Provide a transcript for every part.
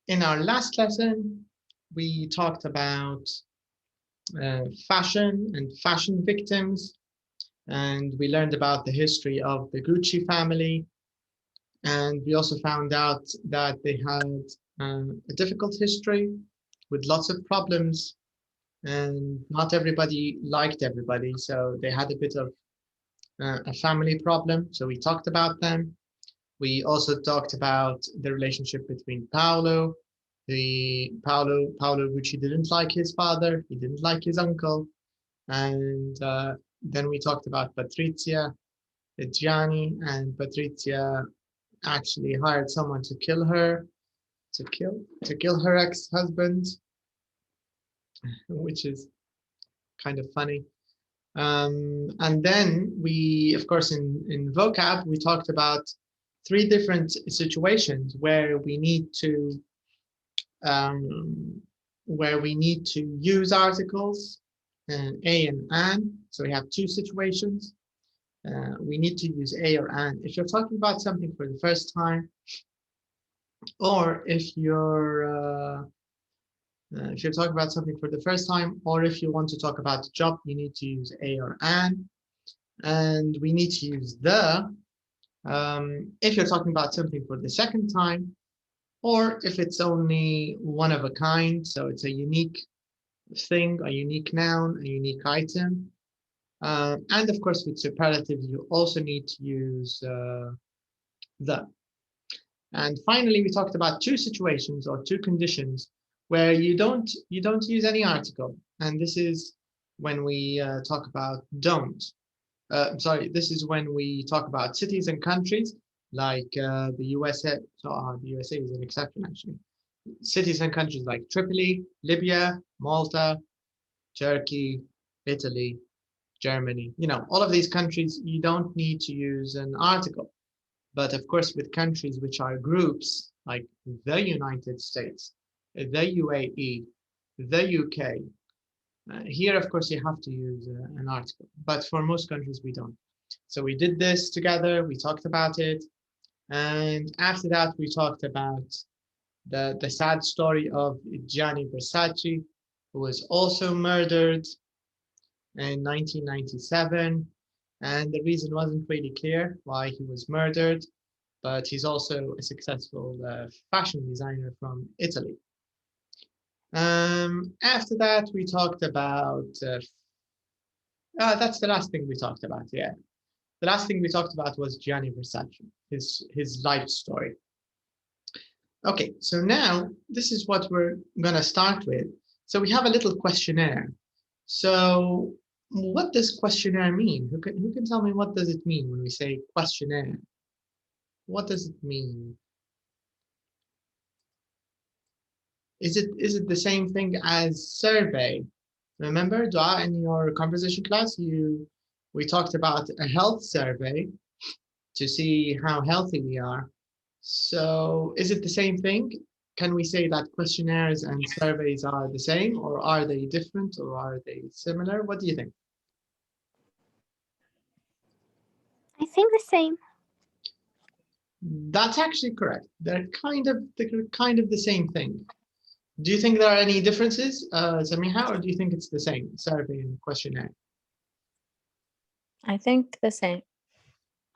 In our last lesson, we talked about fashion and fashion victims, and we learned about the history of the Gucci family, and we also found out that they had a difficult history with lots of problems, and not everybody liked everybody, so they had a bit of a family problem, so we talked about them. We also talked about the relationship between Paolo Gucci didn't like his father, he didn't like his uncle, and then we talked about Patrizia, Gianni, and Patrizia actually hired someone to kill her, to kill her ex-husband, which is kind of funny. And then we, of course, in vocab, we talked about 3 different situations where we need to use articles, a and an. So we have 2 situations. We need to use a or an if you're talking about something for the first time, or if you're talking about something for the first time, or if you want to talk about the job, you need to use a or an. And we need to use the if you're talking about something for the second time, or if it's only one of a kind, so it's a unique thing, a unique noun, a unique item. And of course, with superlatives, you also need to use the. And finally, we talked about 2 situations or 2 conditions where you don't use any article, and this is when we talk about don't. This is when we talk about cities and countries like the USA. So the USA is an exception, actually. Cities and countries like Tripoli, Libya, Malta, Turkey, Italy, Germany. You know, all of these countries, you don't need to use an article. But of course, with countries which are groups like the United States, the UAE, the UK, here, of course, you have to use an article, but for most countries, we don't. So we did this together, we talked about it, and after that, we talked about the sad story of Gianni Versace, who was also murdered in 1997, and the reason wasn't really clear why he was murdered, but he's also a successful fashion designer from Italy. After that, we talked about, that's the last thing we talked about, yeah. The last thing we talked about was Gianni Versace, his life story. Okay, so now this is what we're gonna start with. So we have a little questionnaire. So what does questionnaire mean? Who can tell me what does it mean when we say questionnaire? What does it mean? Is it the same thing as survey? Remember, Dua, in your composition class, we talked about a health survey to see how healthy we are. So is it the same thing? Can we say that questionnaires and surveys are the same, or are they different, or are they similar? What do you think? I think the same. That's actually correct. They're kind of the same thing. Do you think there are any differences, Samiha, or do you think it's the same, survey and questionnaire? I think the same.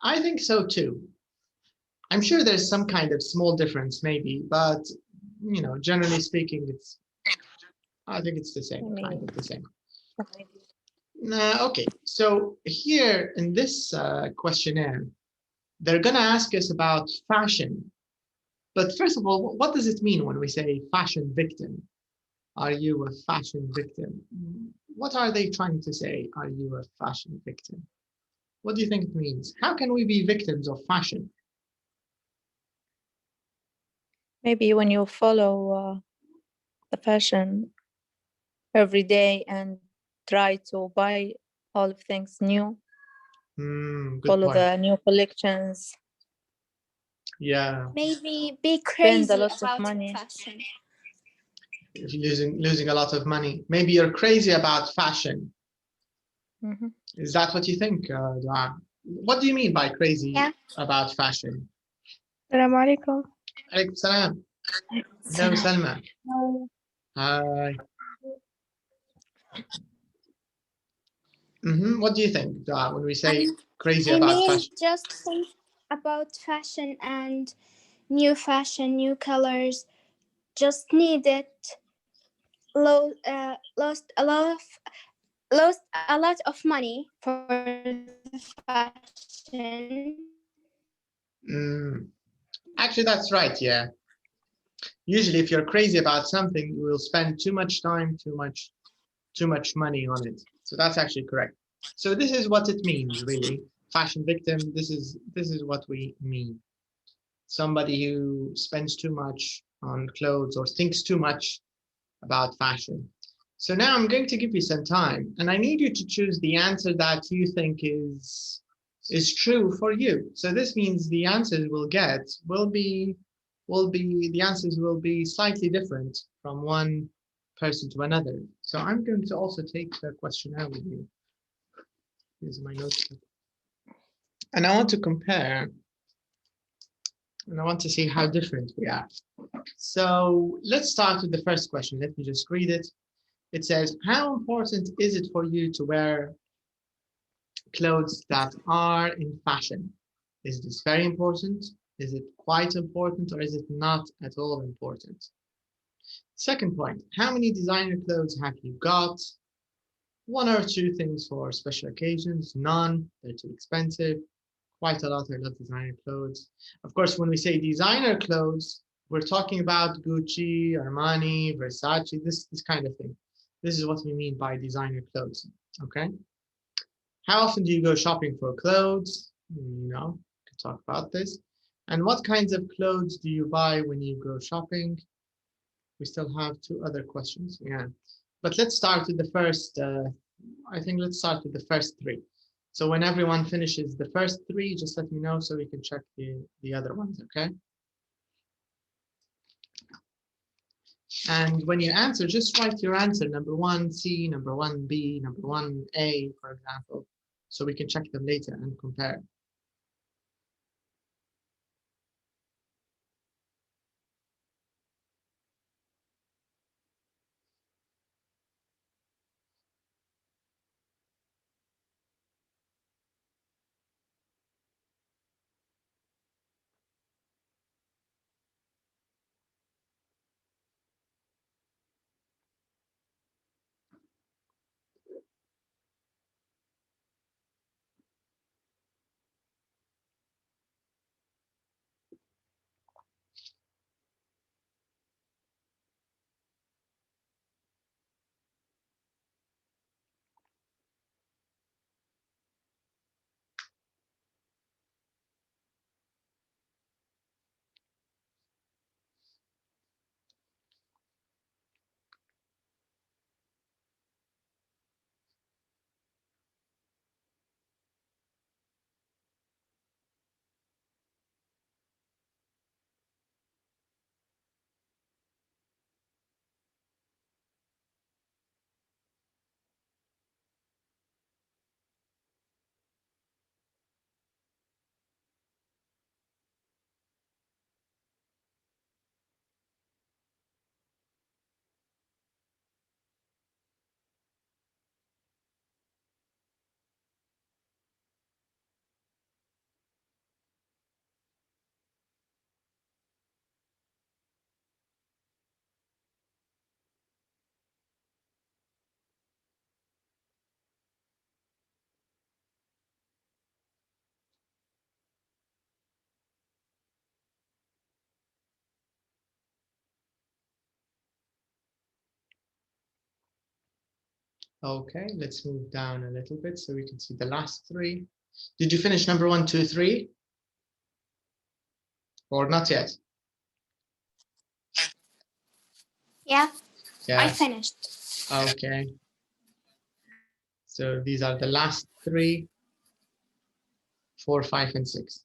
I think so too. I'm sure there's some kind of small difference, maybe, but you know, generally speaking, I think it's the same, kind of the same. Okay, so here in this questionnaire, they're gonna ask us about fashion. But first of all, what does it mean when we say fashion victim? Are you a fashion victim? What are they trying to say? Are you a fashion victim? What do you think it means? How can we be victims of fashion? Maybe when you follow the fashion every day and try to buy all of things new, follow the new collections. Yeah. Maybe be crazy spend a lot about of money. fashion. If you're losing a lot of money, maybe you're crazy about fashion. Is that what you think, Dua? What do you mean by crazy about fashion? Assalamu alaikum. Alaikum salam. Hello, Salma. Hi. What do you think when we say crazy about fashion? Just think about fashion and new fashion, new colors. Just need it. Lost a lot of money for the fashion. Actually, that's right. Yeah. Usually, if you're crazy about something, you will spend too much time, too much money on it. So that's actually correct. So this is what it means, really. Fashion victim. This is what we mean. Somebody who spends too much on clothes or thinks too much about fashion. So now I'm going to give you some time, and I need you to choose the answer that you think is true for you. So this means the answers we'll get will be slightly different from one person to another. So I'm going to also take the questionnaire with you. Here's my notebook. And I want to compare, and I want to see how different we are. So let's start with the first question. Let me just read it. It says, how important is it for you to wear clothes that are in fashion? Is this very important? Is it quite important, or is it not at all important? Second point, how many designer clothes have you got? One or two things for special occasions, none, they're too expensive. Quite a lot, I love designer clothes. Of course, when we say designer clothes, we're talking about Gucci, Armani, Versace, this kind of thing. This is what we mean by designer clothes, okay? How often do you go shopping for clothes? You know, we could talk about this. And what kinds of clothes do you buy when you go shopping? We still have two other questions, yeah. But let's start with the first, I think let's start with the first three. So when everyone finishes the first three, just let me know so we can check the other ones, okay? And when you answer, just write your answer, number 1C, number 1B, number 1A, for example, so we can check them later and compare. Okay, let's move down a little bit so we can see the last three. Did you finish number 1, 2, 3? Or not yet? Yeah, Yeah. I finished. Okay. So these are the last 3, 4, 5, and 6.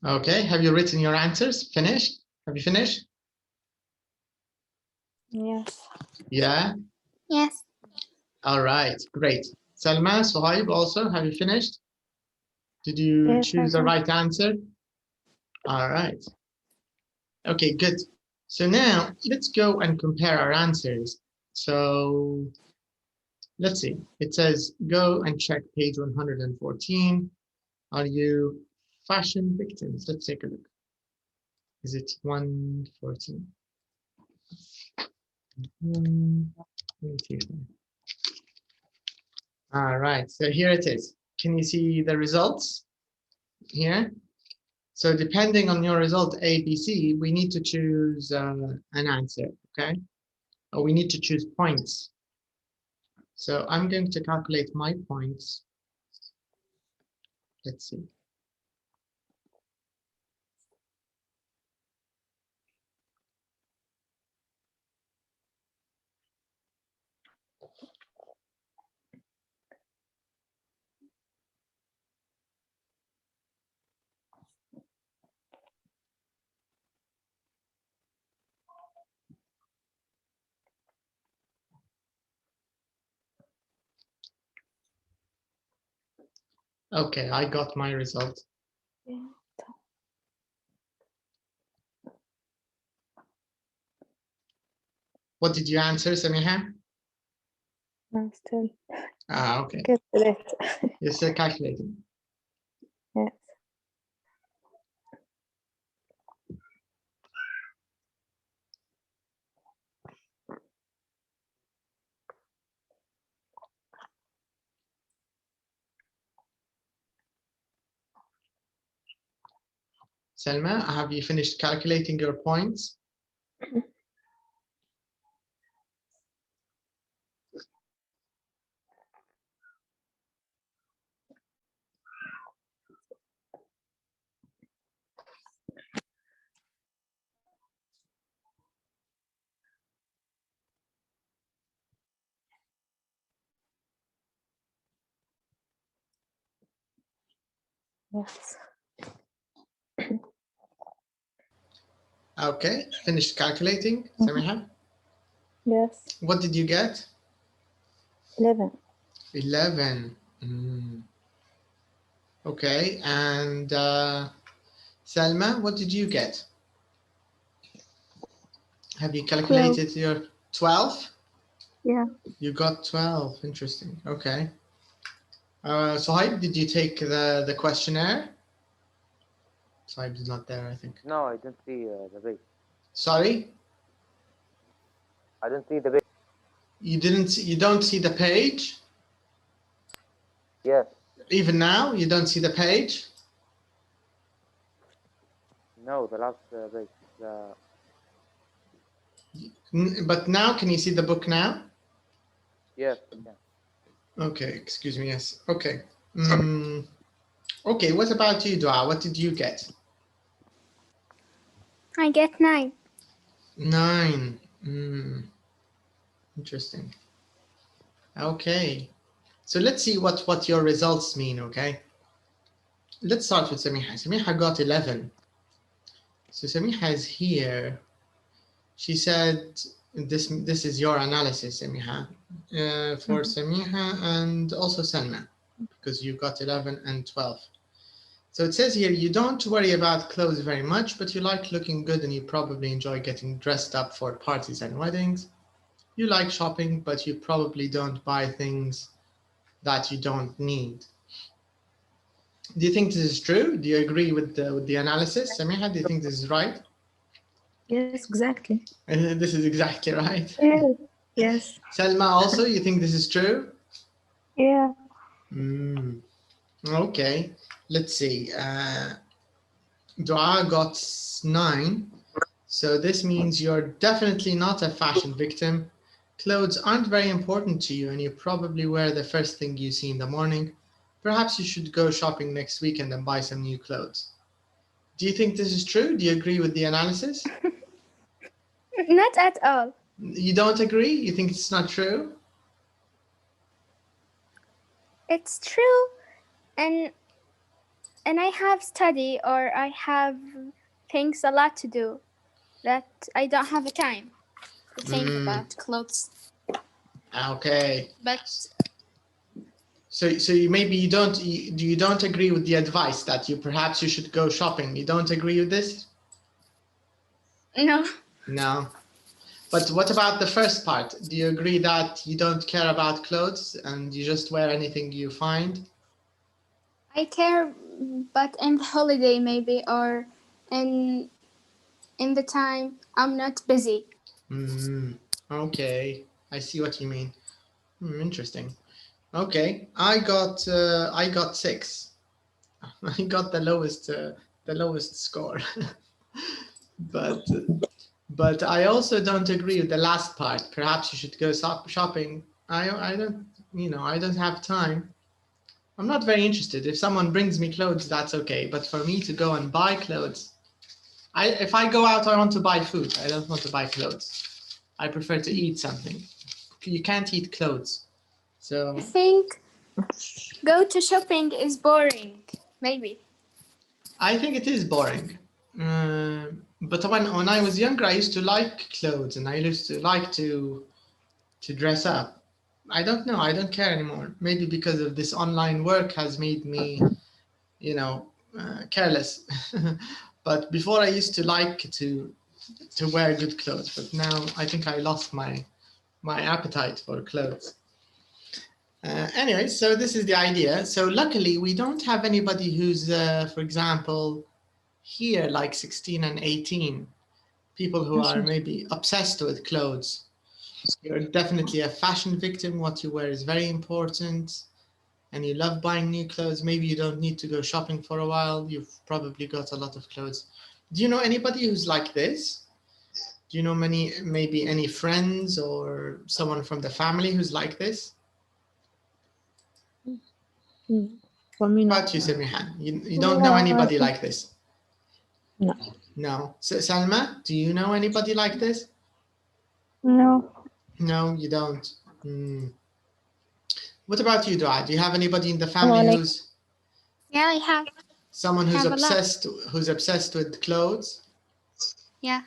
Okay, have you written your answers? Finished? Have you finished? Yes. Yeah? Yes. All right, great. Salma, Suhaib also, have you finished? Did you Yes, choose the I right answer? All right. Okay, good. So now let's go and compare our answers. So let's see. It says go and check page 114. Are you fashion victims? Let's take a look. Is it 114? Let me see. All right, so here it is. Can you see the results here? So depending on your result A, B, C, we need to choose an answer, okay? Or we need to choose points. So I'm going to calculate my points. Let's see. Okay, I got my result. Yeah. What did you answer, Samiha? I'm still Ah, okay. calculate. You're still calculating. Yes. Selma, have you finished calculating your points? Yes. Okay, finished calculating, Samiha? Yes. What did you get? 11. 11. Okay, and Selma, what did you get? Have you calculated your 12? Yeah. You got 12, interesting, okay. Suhaib, did you take the questionnaire? Suhaib is not there, I think. No, I didn't see the page. Sorry? I didn't see the page. You don't see the page? Yes. Even now, you don't see the page? No, the last page. The But now, can you see the book now? yes. Yeah. Okay, excuse me, yes, okay. Okay, what about you, Dua? What did you get? I get 9. 9. Interesting. Okay, so let's see what your results mean, okay? Let's start with Samiha. Samiha got 11. So Samiha is here. She said, this is your analysis, Samiha, for Samiha and also Salma, because you got 11 and 12. So it says here, you don't worry about clothes very much, but you like looking good and you probably enjoy getting dressed up for parties and weddings. You like shopping, but you probably don't buy things that you don't need. Do you think this is true? Do you agree with the analysis? Samiha, do you think this is right? Yes, exactly. This is exactly right. Yes. Yes. Selma, also, you think this is true? Yeah. Okay, let's see. Dua got 9. So this means you're definitely not a fashion victim. Clothes aren't very important to you and you probably wear the first thing you see in the morning. Perhaps you should go shopping next weekend and buy some new clothes. Do you think this is true? Do you agree with the analysis? Not at all. You don't agree? You think it's not true? It's true, and and I have study or I have things a lot to do that I don't have a time to think about clothes. Okay. But So you don't agree with the advice that perhaps you should go shopping. You don't agree with this? no, No. But what about the first part? Do you agree that you don't care about clothes and you just wear anything you find? I care, but in the holiday maybe or in the time I'm not busy. Okay, I see what you mean. Interesting. Okay, I got 6. I got the lowest score. But I also don't agree with the last part. Perhaps you should go shopping. I don't, I don't have time. I'm not very interested. If someone brings me clothes, that's okay. But for me to go and buy clothes, if I go out, I want to buy food. I don't want to buy clothes. I prefer to eat something. You can't eat clothes. So I think go to shopping is boring, maybe. I think it is boring. But when I was younger, I used to like clothes and I used to like to dress up. I don't know. I don't care anymore. Maybe because of this online work has made me, careless. But before I used to like to wear good clothes. But now I think I lost my appetite for clothes. Anyway, so this is the idea. So luckily, we don't have anybody who's, for example, here like 16 and 18, people who are maybe obsessed with clothes. You're definitely a fashion victim. What you wear is very important and you love buying new clothes. Maybe you don't need to go shopping for a while. You've probably got a lot of clothes. Do you know anybody who's like this? Do you know maybe any friends or someone from the family who's like this? For me, What no. about you, Samihan? You don't know anybody like this? No. No. So, Salma, do you know anybody like this? No. No, you don't. What about you, Dua? Do you have anybody in the family who's Yeah, I have. someone who's Have a lot. obsessed with clothes? Yeah.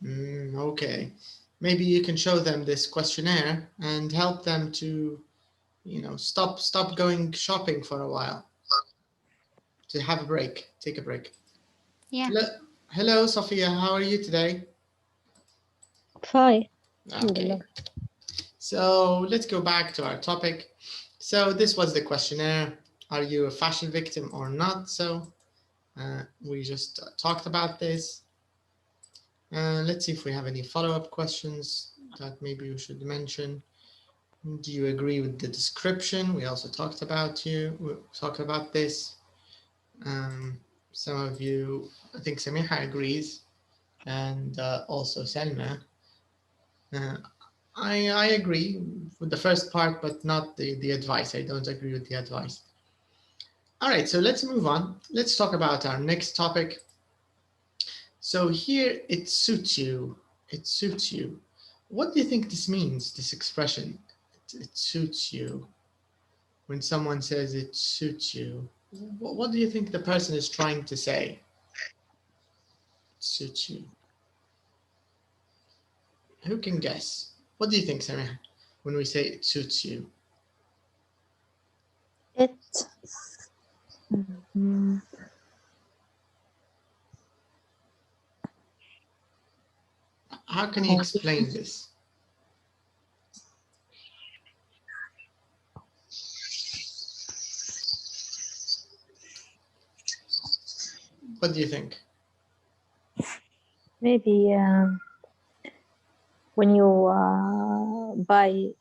Okay. Maybe you can show them this questionnaire and help them to, stop going shopping for a while. To have a break, take a break. Yeah. Hello, Sophia. How are you today? Fine. Okay. So let's go back to our topic. So this was the questionnaire. Are you a fashion victim or not? So we just talked about this. Let's see if we have any follow-up questions that maybe we should mention. Do you agree with the description? We also talked about this. Some of you, I think Samiha agrees, and also Selma. I agree with the first part, but not the advice. I don't agree with the advice. All right, so let's move on. Let's talk about our next topic. So here, it suits you. It suits you. What do you think this means, this expression? It suits you. When someone says it suits you, what do you think the person is trying to say? It suits you. Who can guess? What do you think, Samia, when we say it suits you? It. How can you explain this? What do you think? Maybe when you buy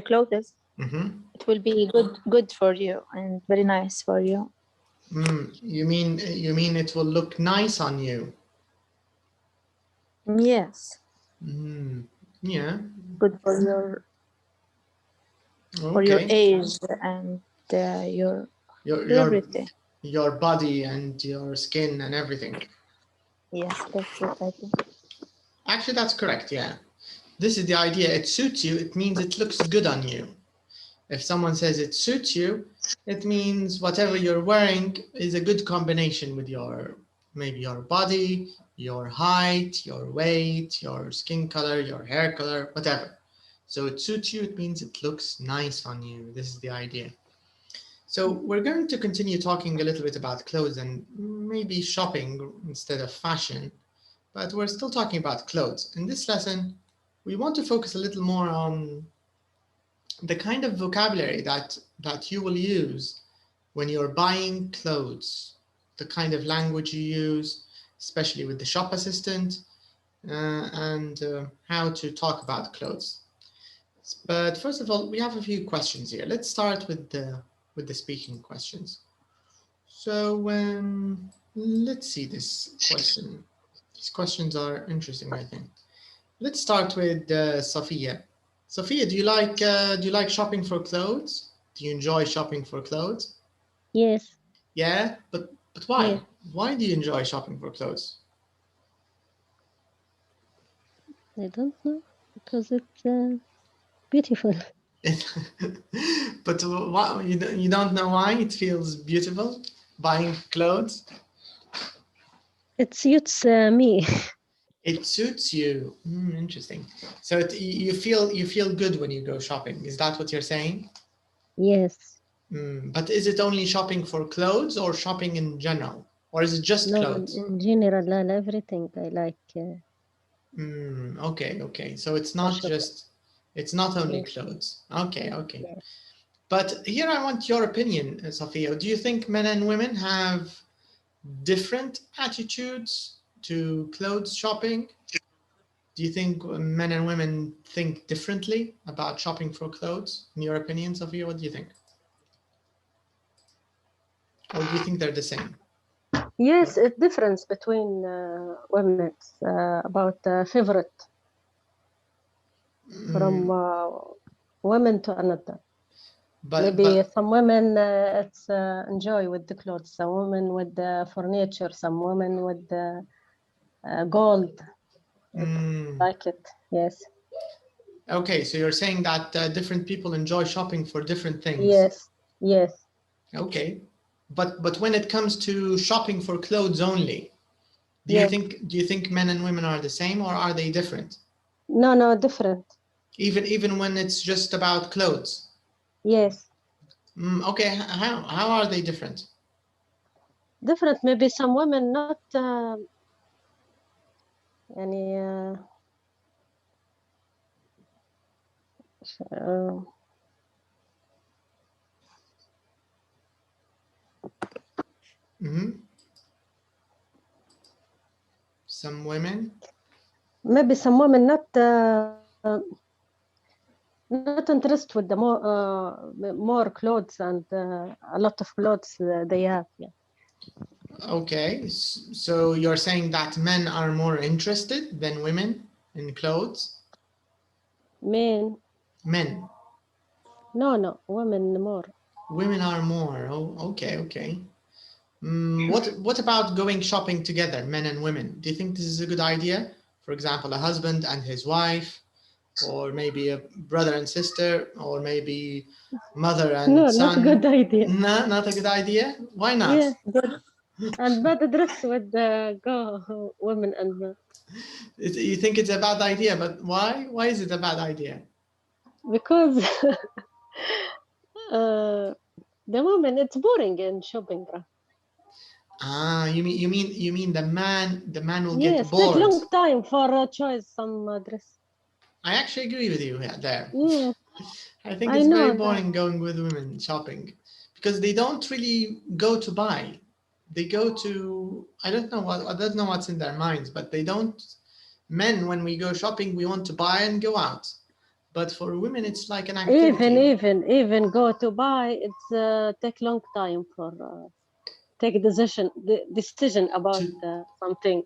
clothes, it will be good for you and very nice for you. You mean it will look nice on you? Yes. Yeah. Good for your age and your everything. Your body and your skin and everything. Yes, that's it, I think. Actually, that's correct, yeah. This is the idea. It suits you. It means it looks good on you. If someone says it suits you, It means whatever you're wearing is a good combination with your, maybe your body, your height, your weight, your skin color, your hair color, whatever. So it suits you, it means it looks nice on you. This is the idea. So we're going to continue talking a little bit about clothes and maybe shopping instead of fashion, but we're still talking about clothes. In this lesson, we want to focus a little more on the kind of vocabulary that you will use when you're buying clothes, the kind of language you use, especially with the shop assistant, and how to talk about clothes. But first of all, we have a few questions here. Let's start with the speaking questions. So let's see this question. These questions are interesting, I think. Let's start with Sophia. Sophia, do you like shopping for clothes? Do you enjoy shopping for clothes? Yes. Yeah, but why? Yeah. Why do you enjoy shopping for clothes? I don't know, because it's beautiful. But why, you don't know why it feels beautiful buying clothes? It suits me. It suits you. Interesting. So you feel good when you go shopping. Is that what you're saying? Yes. But is it only shopping for clothes or shopping in general? Or is it just No, clothes? in general, everything I like. Okay. So it's not shopping. it's not only Yes. clothes. Okay. Yes. But here I want your opinion, Sophia. Do you think men and women have different attitudes to clothes shopping? Do you think men and women think differently about shopping for clothes? In your opinion, Sophia, what do you think? Or do you think they're the same? Yes, it's difference between women about favorite from women to another. Maybe some women it's enjoy with the clothes, some women with the furniture, some women with the gold. Like it, yes. Okay, so you're saying that different people enjoy shopping for different things. Yes. Okay, but when it comes to shopping for clothes only, do you think men and women are the same, or are they different? No, different. Even when it's just about clothes? Yes. Okay, how are they different? Different, maybe some women not Some women? Maybe some women not interested with the more clothes and a lot of clothes they have. Yeah. Okay, so you're saying that men are more interested than women in clothes? Men. No, women more. Women are more. Oh, okay. What about going shopping together, men and women? Do you think this is a good idea? For example, a husband and his wife, or maybe a brother and sister, or maybe mother and son? Not a good idea. No, not a good idea? Why not? Yeah, good. And bad dress with the women and men. You think it's a bad idea, but why? Why is it a bad idea? Because the woman, it's boring in shopping. You mean the man will get Yes, bored? take long time for choice some dress. I actually agree with you there. Yeah. I think it's very boring going with women shopping because they don't really go to buy. They go to, I don't know what's in their minds, but they don't. Men, when we go shopping, we want to buy and go out. But for women, it's like an activity. Even go to buy, it's take long time for take decision about something.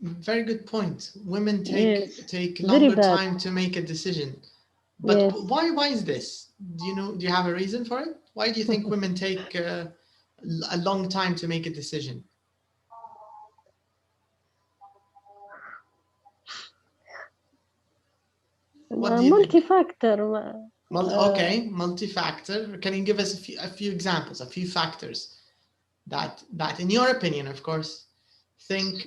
Very good point. Women take Very longer bad. time to make a decision. But why is this? Do you have a reason for it? Why do you think women take a long time to make a decision? What do you think? Multi-factor. Okay, multi-factor. Can you give us a few examples, a few factors that in your opinion, of course, think?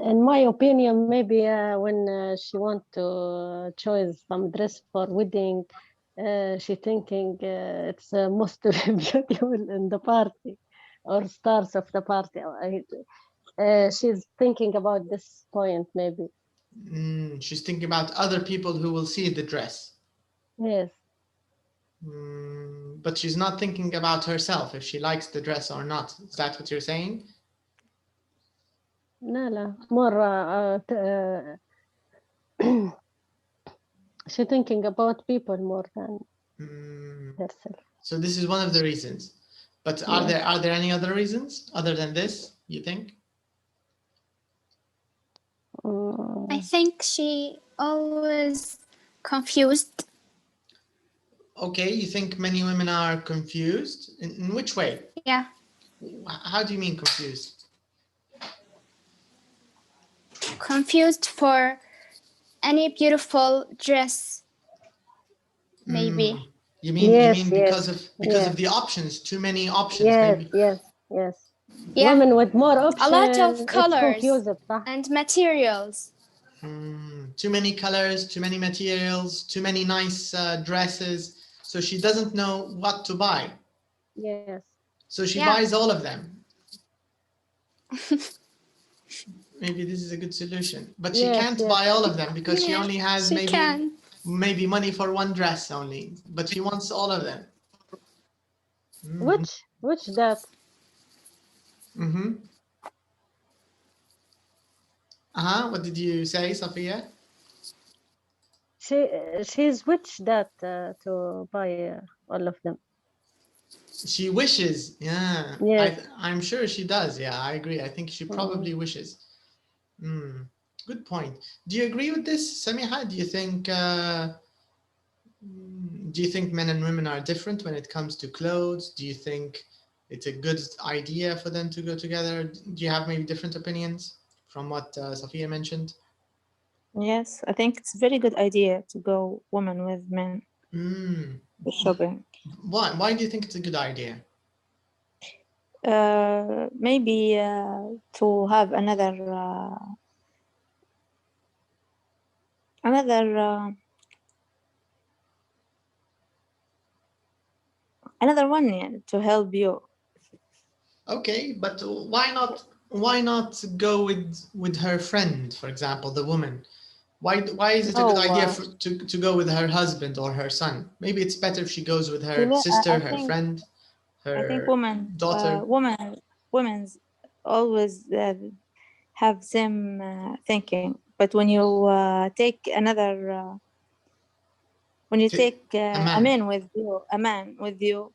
In my opinion, maybe when she want to choose some dress for wedding, she thinking it's most beautiful in the party or stars of the party. She's thinking about this point, maybe. She's thinking about other people who will see the dress. Yes. But she's not thinking about herself, if she likes the dress or not. Is that what you're saying? No, more she's thinking about people more than herself. So this is one of the reasons. But are there any other reasons other than this, you think? I think she always confused. Okay, you think many women are confused? In which way? Yeah. How do you mean confused? Confused for any beautiful dress, maybe. You mean because of the options, too many options, maybe? Yes. Yeah. Women with more options. A lot of colors confused, and materials. Too many colors, too many materials, too many nice dresses. So she doesn't know what to buy. Yes. So she buys all of them. Maybe this is a good solution. But she can't buy all of them because she only has maybe money for one dress only. But she wants all of them. Which that? What did you say, Sophia? She's wished that to buy all of them. She wishes, yeah. Yes. I'm sure she does. Yeah, I agree. I think she probably wishes. Good point. Do you agree with this, Samiha? Do you think men and women are different when it comes to clothes? Do you think it's a good idea for them to go together? Do you have maybe different opinions from what Sophia mentioned? Yes, I think it's a very good idea to go women with men shopping. Why do you think it's a good idea? Maybe to have another one, yeah, to help you. Okay, but why not go with her friend, for example, the woman? Why is it a good idea to go with her husband or her son? Maybe it's better if she goes with her sister, her friend, her daughter. Women's always have same thinking, but when you take another, when you take a man with you,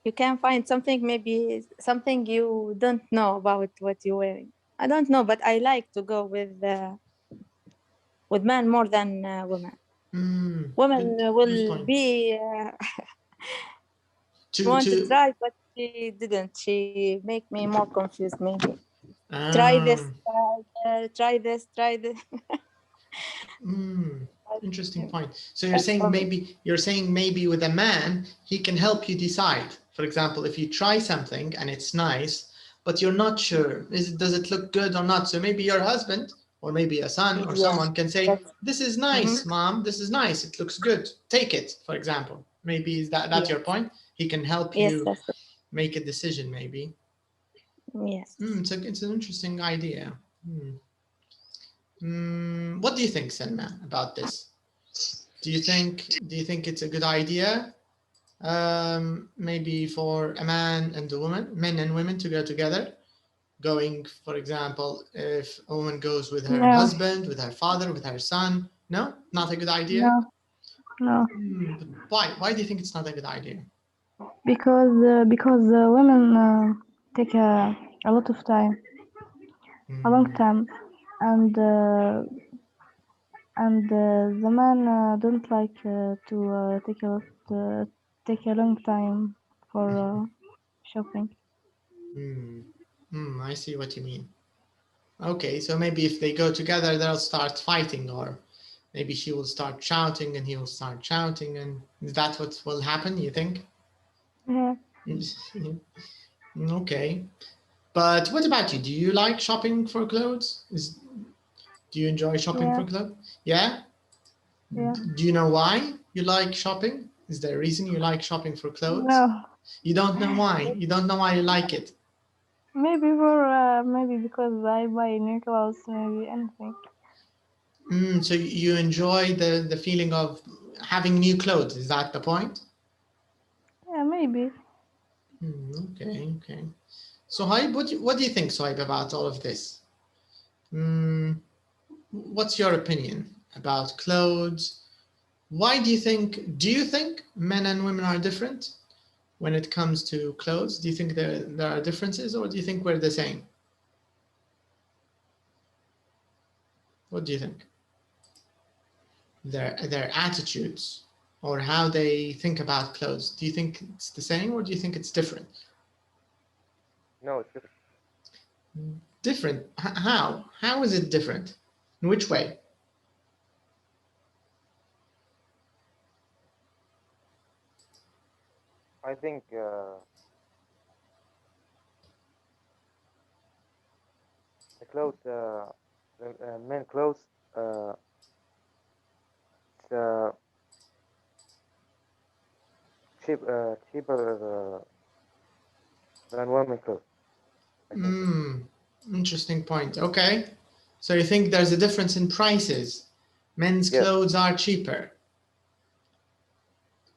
you can find something, maybe something you don't know about what you're wearing. I don't know, but I like to go with men more than women. Women will be want to try, but she didn't. She make me more confused. Maybe try this. Interesting point. So you're saying maybe with a man he can help you decide. For example, if you try something and it's nice, but you're not sure, does it look good or not? So maybe your husband or maybe a son or someone can say, this is nice, mom, this is nice, it looks good, take it, for example. Maybe that's your point? He can help you make a decision, maybe. Yes. It's an interesting idea. What do you think, Selma, about this? Do you think it's a good idea, maybe for a man and a woman, men and women, to go together? Going, for example, if a woman goes with her husband, with her father, with her son. No, not a good idea. No. Why do you think it's not a good idea? Because women take a lot of time, a long time, and the man don't like to take a long time for shopping. I see what you mean. Okay, so maybe if they go together, they'll start fighting, or Maybe she will start shouting and he will start shouting, and is that what will happen, you think? Yeah. Okay. But what about you? Do you like shopping for clothes? Do you enjoy shopping Yeah. for clothes? Yeah? Yeah. Do you know why you like shopping? Is there a reason you like shopping for clothes? No. You don't know why? You don't know why you like it? Maybe because I buy new clothes, maybe anything. So you enjoy the feeling of having new clothes, is that the point? Yeah, maybe. Okay. So Haib, what do you think, Sohaib, about all of this? What's your opinion about clothes? Why do you think men and women are different when it comes to clothes? Do you think there are differences, or do you think we're the same? What do you think? Their attitudes or how they think about clothes. Do you think it's the same, or do you think it's different? No, it's different. Different? How? How is it different? In which way? I think the clothes, the men clothes, it's cheaper than women clothes. Interesting point. Okay. So you think there's a difference in prices? Men's Yes. clothes are cheaper.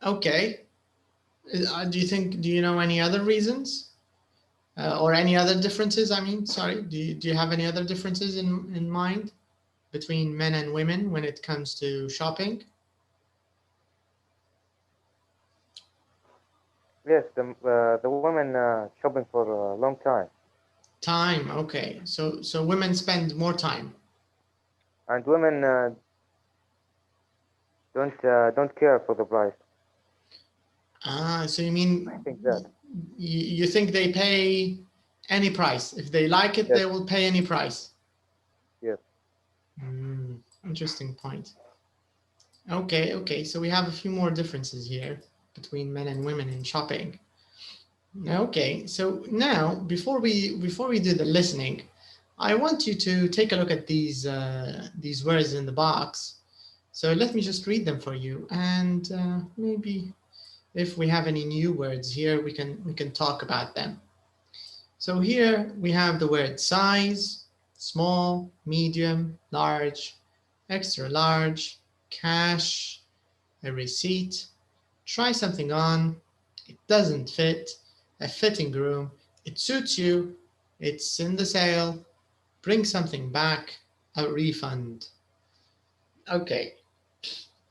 Okay. Do you know any other reasons? Or any other differences? I mean, sorry, do you have any other differences in mind between men and women when it comes to shopping? Yes, the women shopping for a long time. Time, okay. So women spend more time. And women don't care for the price. So you mean I think that. You think they pay any price? If they like it, Yes. they will pay any price. Yes. Interesting point. Okay. So we have a few more differences here between men and women in shopping. Okay, so now before we do the listening, I want you to take a look at these words in the box. So let me just read them for you, and maybe if we have any new words here, we can talk about them. So here we have the word size, small, medium, large, extra large, cash, a receipt, try something on, it doesn't fit, a fitting room, it suits you, it's in the sale, bring something back, a refund. Okay,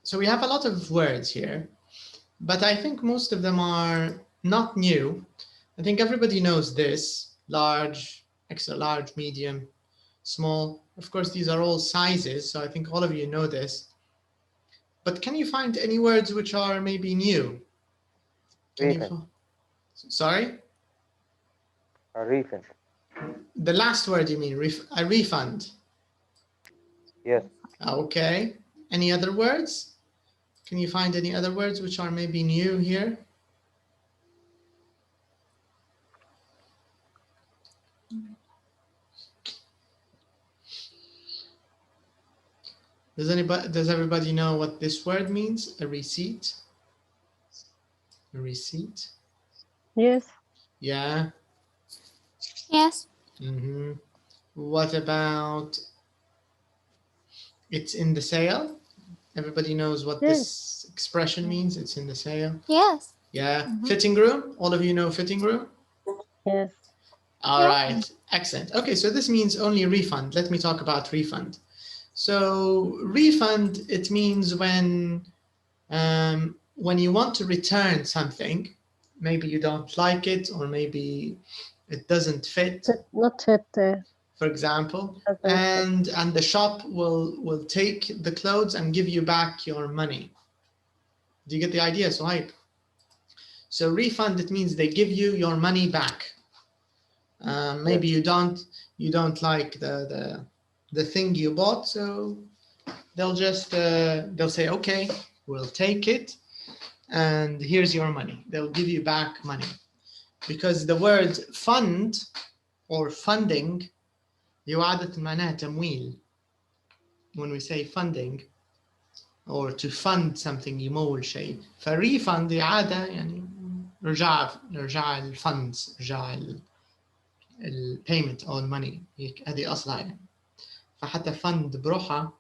so we have a lot of words here, but I think most of them are not new. I think everybody knows this: large, extra large, medium, small. Of course, these are all sizes, so I think all of you know this. But can you find any words which are maybe new? Sorry? A refund. The last word you mean, a refund? Yes. Okay. Any other words? Can you find any other words which are maybe new here? Does everybody know what this word means? A receipt? A receipt? Yes. Yeah. Yes. What about it's in the sale? Everybody knows what this expression means. It's in the sale. Yes. Yeah. Fitting room? All of you know fitting room? Yes. All right. Excellent. Okay, so this means only refund. Let me talk about refund. So refund, it means when you want to return something, maybe you don't like it, or maybe it doesn't fit. Not fit. For example, and the shop will take the clothes and give you back your money. Do you get the idea, Suhaib? So refund, it means they give you your money back. Maybe you don't like the thing you bought, so they'll just they'll say, okay, we'll take it, and here's your money. They'll give you back money, because the word fund or funding عادة معناها تمويل. When we say funding or to fund something يمول شيء، فريفند عادة يعني رجع الفندز، رجع البيمنت او الماني، هذه اصلها يعني. فحتى فند بروحها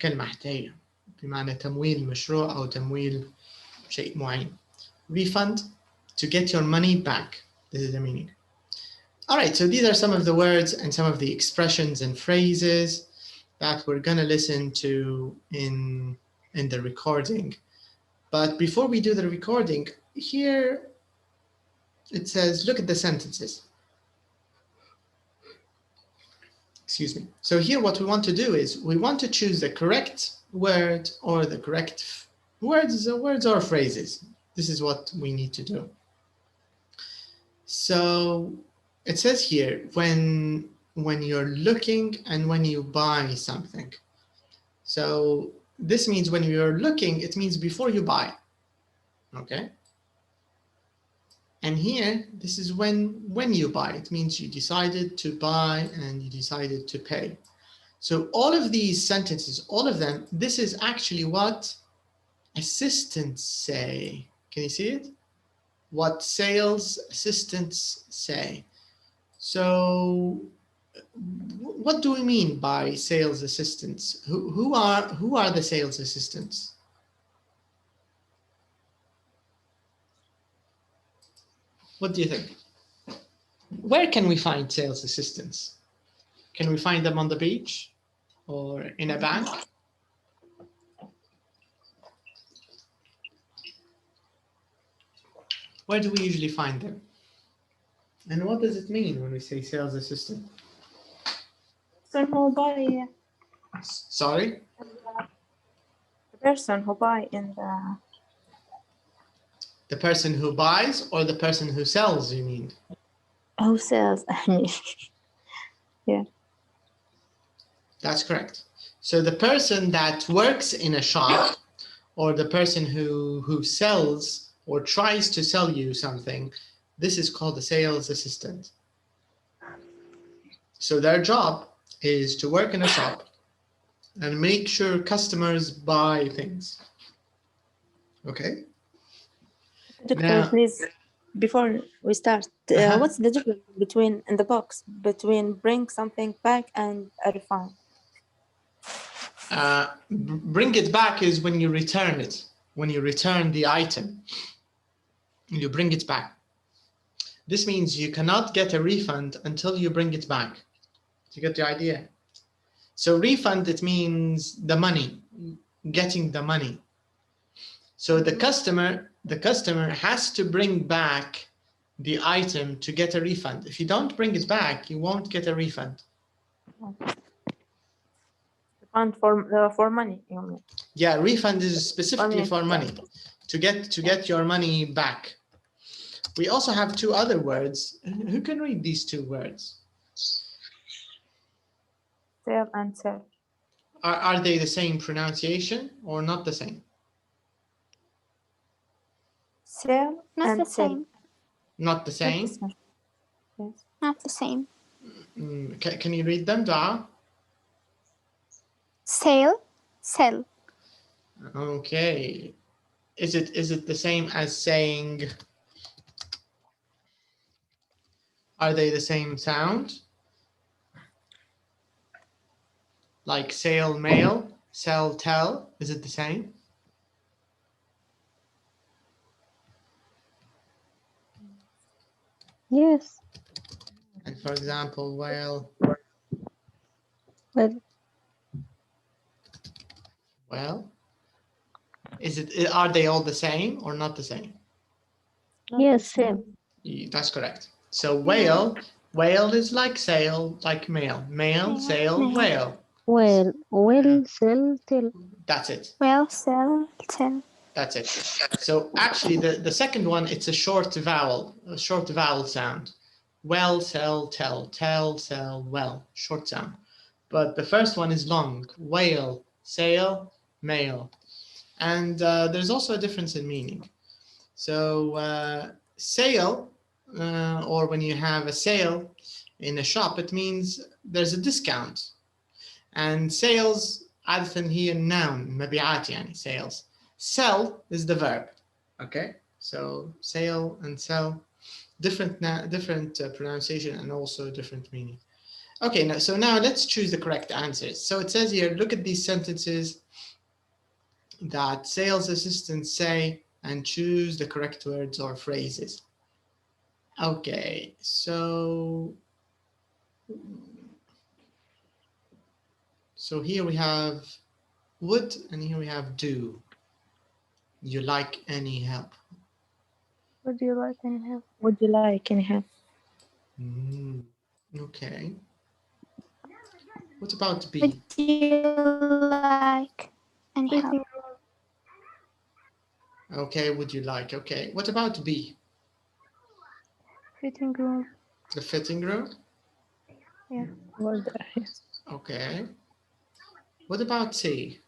كلمة احتية بمعنى تمويل مشروع او تمويل شيء معين. Refund, to get your money back. This is the meaning. All right, so these are some of the words and some of the expressions and phrases that we're gonna listen to in the recording. But before we do the recording, here it says, look at the sentences. Excuse me. So here what we want to do is we want to choose the correct word or the correct words or phrases. This is what we need to do. So it says here, when you're looking and when you buy something. So this means when you're looking, it means before you buy, okay? And here, this is when you buy. It means you decided to buy and you decided to pay. So all of these sentences, all of them, this is actually what assistants say. Can you see it? What sales assistants say. So what do we mean by sales assistants? Who are the sales assistants? What do you think? Where can we find sales assistants? Can we find them on the beach or in a bank? Where do we usually find them? And what does it mean when we say sales assistant? Who buy? Sorry? The person who buy in the... The person who buys or the person who sells, you mean? Who sells? Yeah. That's correct. So the person that works in a shop or the person who sells or tries to sell you something, this is called a sales assistant. So their job is to work in a shop and make sure customers buy things. Okay? Doctor, now, please, before we start, what's the difference between, in the box, between bring something back and a refund? Bring it back is when you return it. When you return the item, you bring it back. This means you cannot get a refund until you bring it back. You get the idea? So refund, it means the money, getting the money. So the customer has to bring back the item to get a refund. If you don't bring it back, you won't get a refund. Refund for money, you mean? Yeah, refund is specifically for money, to get your money back. We also have two other words. Who can read these two words? Sell and sell. Are they the same pronunciation or not the same? Sell Not and the sell. same. Not the same? Yes. Not the same. Can you read them, Dua? Sale, sell. Okay. Is it the same as saying? Are they the same sound? Like sale, mail, sell, tell. Is it the same? Yes. And for example, well, are they all the same or not the same? Yes, same. That's correct. So whale is like sale, like mail. Mail, sale, whale. Well, sell, tell. That's it. Well, sell, tell. That's it. So actually the second one, it's a short vowel sound. Well, sell, tell, sell, well, short sound. but the first one is long. Whale, sail, male. And there's also a difference in meaning. So sale, or when you have a sale in a shop, it means there's a discount. And sales عادة هي noun مبيعات يعني sales. Sell is the verb. Okay, so sale and sell, different pronunciation and also different meaning. Okay, so now let's choose the correct answers. So it says here, look at these sentences that sales assistants say and choose the correct words or phrases. Okay, so here we have would and here we have do. You like any help? Would you like any help? Would you like any help? Okay. What about B? Would you like any help? Fitting Okay, would you like? Okay. What about B? fitting room. The fitting room? Yeah. Would I? Okay. What about C?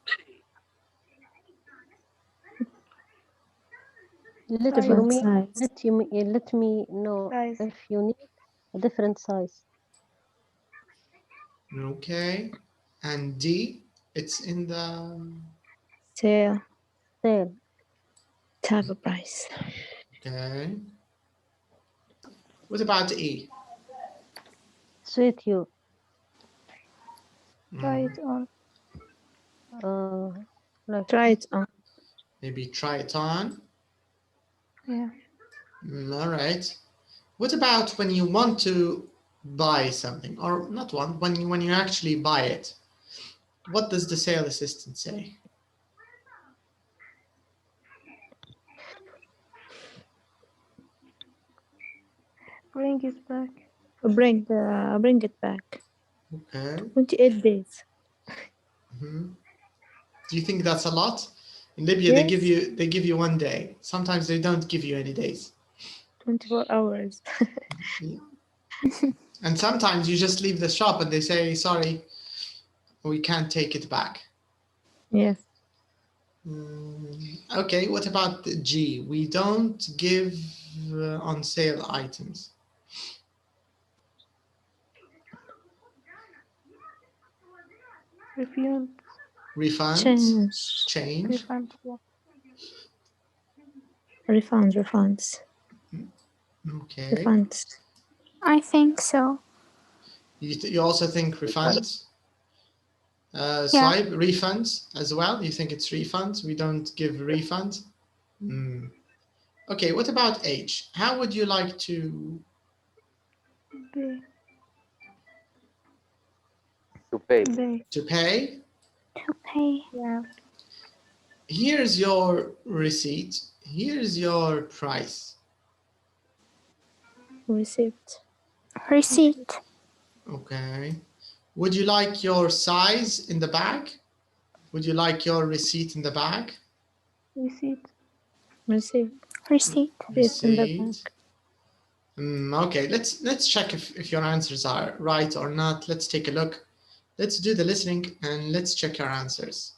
Let Different me size. let me know Size. if you need a different size. Okay. And D? It's in the Sale. Sale. Type of price. okay. What about E? Suit you. Try it on. Like Try it on. Maybe try it on. Yeah. All right. What about when you want to buy something, or not one, when you actually buy it? What does the sales assistant say? Bring it back. Bring it back. Okay. 28 days. Do you think that's a lot? In Libya, Yes. they give you 1 day. Sometimes they don't give you any days. 24 hours. Yeah. And sometimes you just leave the shop and they say, sorry, we can't take it back. Yes. Okay, what about the G? We don't give on sale items. Refund. Refunds? Change? Refund. Yeah. Refunds. Okay. Refunds. I think so. You also think refunds? Yeah. Swipe, refunds as well? You think it's refunds? We don't give refunds? Okay, what about H? How would you like to Pay. To pay. Pay. to pay? To pay. Yeah. Here's your receipt. Here's your price. Receipt. Receipt. Okay. Would you like your size in the bag? Would you like your receipt in the bag? Receipt. Receipt. Receipt. Receipt in the Receipt. bank. Okay, let's check if your answers are right or not. Let's take a look. Let's do the listening and let's check our answers.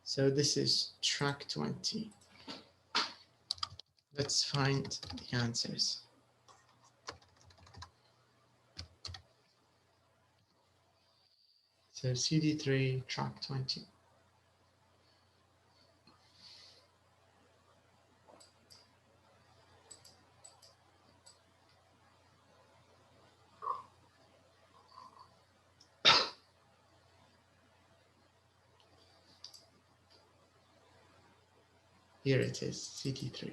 So this is track 20. Let's find the answers. So CD3, track 20. Here it is, CD3.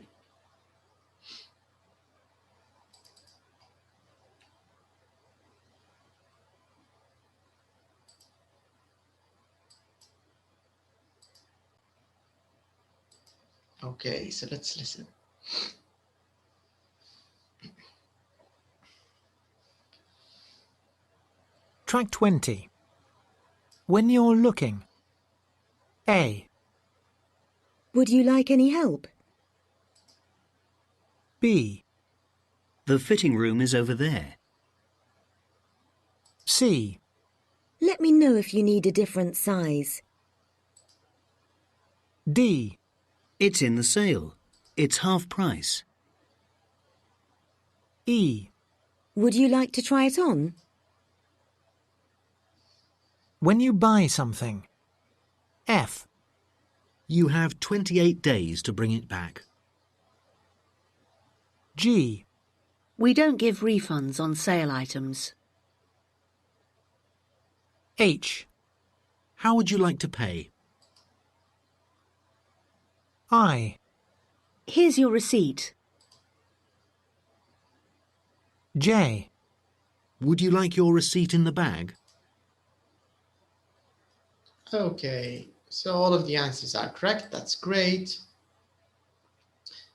Okay, so let's listen. Track 20. When you're looking. A. Would you like any help? B. The fitting room is over there. C. Let me know if you need a different size. D. It's in the sale. It's half price. E. Would you like to try it on? When you buy something. F. You have 28 days to bring it back. G. We don't give refunds on sale items. H. How would you like to pay? I. Here's your receipt. J. Would you like your receipt in the bag? Okay, so all of the answers are correct. That's great.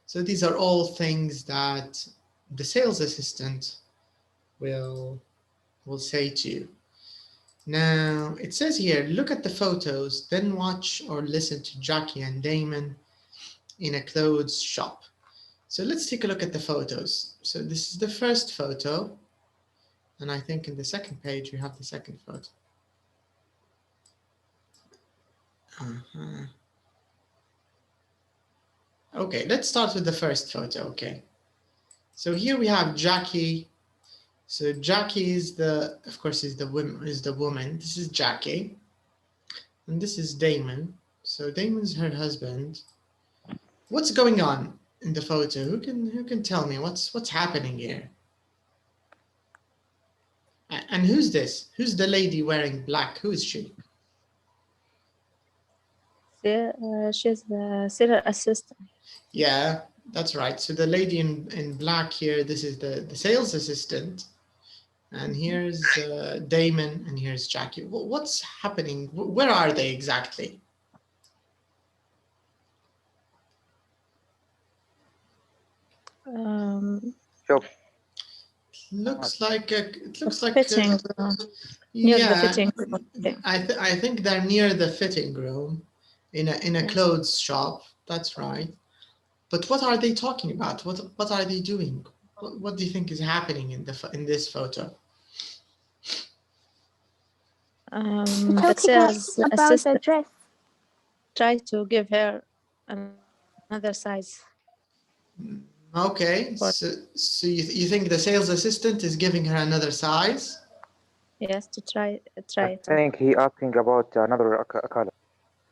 So these are all things that the sales assistant will say to you. Now, it says here, look at the photos, then watch or listen to Jackie and Damon in a clothes shop. So let's take a look at the photos. So this is the first photo. And I think in the second page, we have the second photo. Okay, let's start with the first photo, okay. So here we have Jackie. So Jackie is of course, is the woman. This is Jackie. And this is Damon. So Damon's her husband. What's going on in the photo? Who can tell me what's happening here? And who's this? Who's the lady wearing black? Who is she? She's the sales assistant. Yeah, that's right. So the lady in black here, this is the sales assistant. And here's Damon, and here's Jackie. What's happening? Where are they exactly? Shop. Looks like fitting room. Near the fitting room. Yeah. I think they're near the fitting room in a clothes shop. That's right. But what are they talking about? What are they doing? What do you think is happening in this photo? The sales about the assistant dress. try to give her another size. Okay, so you think the sales assistant is giving her another size? Yes, to try I it. think he asking about another color.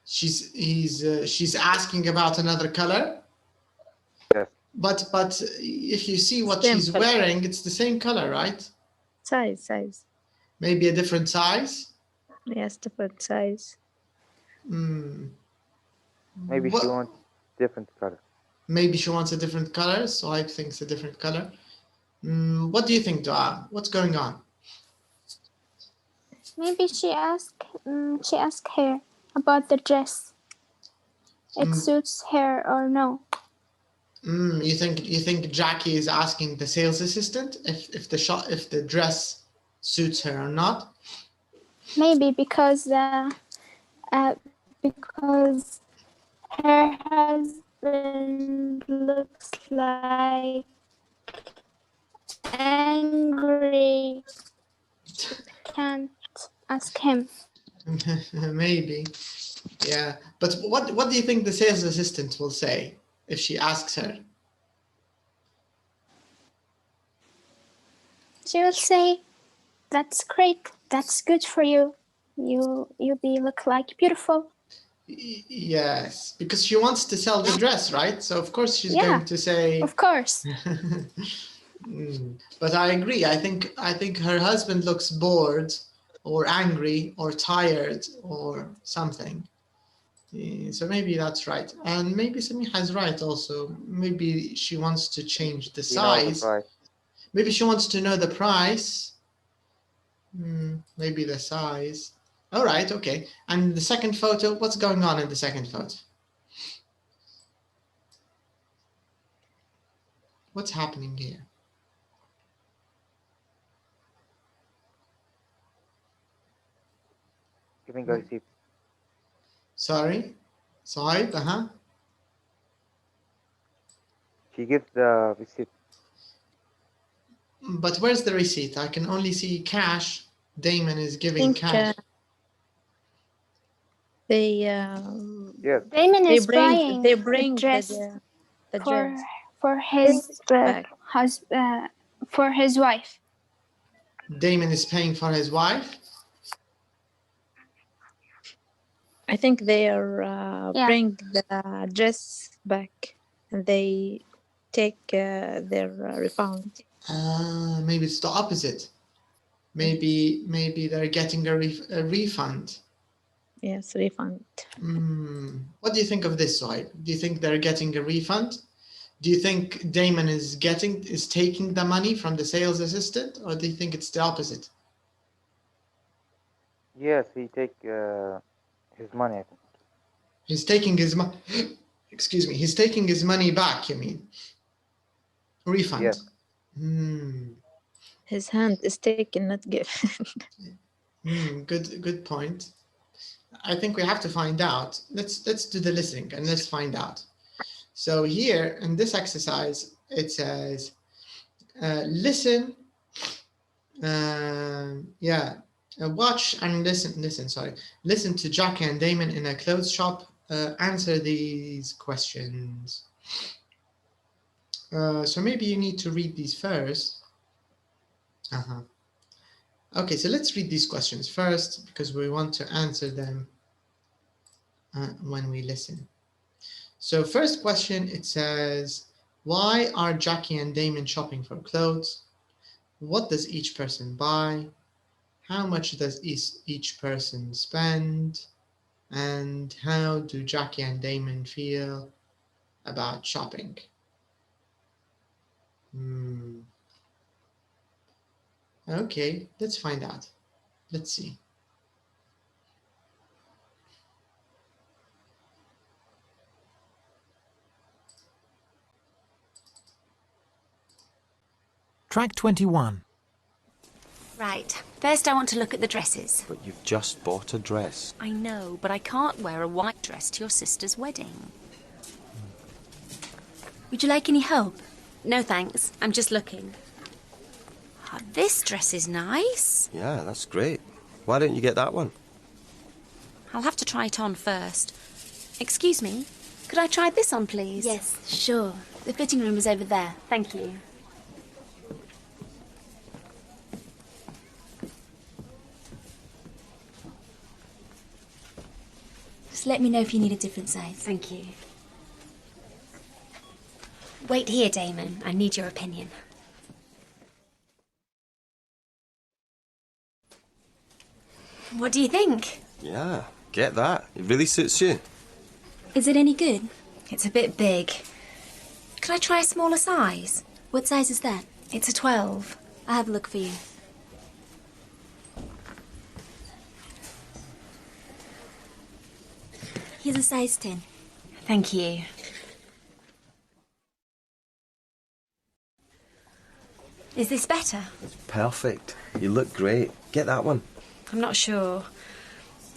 She's asking about another color? Yes. But if you see what Same she's color. wearing, it's the same color, right? Size. Maybe a different size? Yes, different size. Maybe she wants different color. Maybe she wants a different color, so I think it's a different color. What do you think, Dua? What's going on? Maybe she asked her about the dress. It suits her or no? You think Jackie is asking the sales assistant if the dress suits her or not? Maybe because her husband looks like angry. She can't ask him. Maybe, yeah. But what do you think the sales assistant will say if she asks her? She will say, "That's great. That's good for you. You look like beautiful." Yes, because she wants to sell the dress, right? So of course she's going to say. Of course. But I agree. I think her husband looks bored or angry or tired or something. So maybe that's right. And maybe Samiha is right also. Maybe she wants to change the size. Maybe she wants to know the price. Maybe the size. All right, okay. And the second photo, what's going on in the second photo? What's happening here? Giving a receipt. Sorry? Side, She gives the receipt. But where's the receipt? I can only see cash. Damon is giving cash. Yes. Damon is They buying bring the dress the dress. for his for his wife. Damon is paying for his wife. I think they are bring the dress back and they take their refund. Maybe it's the opposite. Maybe they're getting a refund. Yes, refund. What do you think of this, Sohaib? Do you think they're getting a refund? Do you think Damon is taking the money from the sales assistant, or do you think it's the opposite? Yes, he take his money, I think. He's taking his money. Excuse me. He's taking his money back. You mean refund? Yes. His hand is taken, not given. Good point. I think we have to find out. Let's do the listening and let's find out. So here in this exercise, it says, listen. Watch and listen. Sorry, listen to Jackie and Damon in a clothes shop. Answer these questions. So maybe you need to read these first. Okay, so let's read these questions first because we want to answer them when we listen. So first question, it says, why are Jackie and Damon shopping for clothes? What does each person buy? How much does each person spend? And how do Jackie and Damon feel about shopping? Okay, let's find out. Let's see. Track 21. Right. First I want to look at the dresses. But you've just bought a dress. I know, but I can't wear a white dress to your sister's wedding. Would you like any help? No thanks, I'm just looking. Oh, this dress is nice. Yeah, that's great. Why don't you get that one? I'll have to try it on first. Excuse me, could I try this on, please? Yes, sure. The fitting room is over there. Thank you. Just let me know if you need a different size. Thank you. Wait here, Damon. I need your opinion. What do you think? Yeah, get that. It really suits you. Is it any good? It's a bit big. Could I try a smaller size? What size is that? It's a 12. I'll have a look for you. Here's a size 10. Thank you. Is this better? It's perfect. You look great. Get that one. I'm not sure.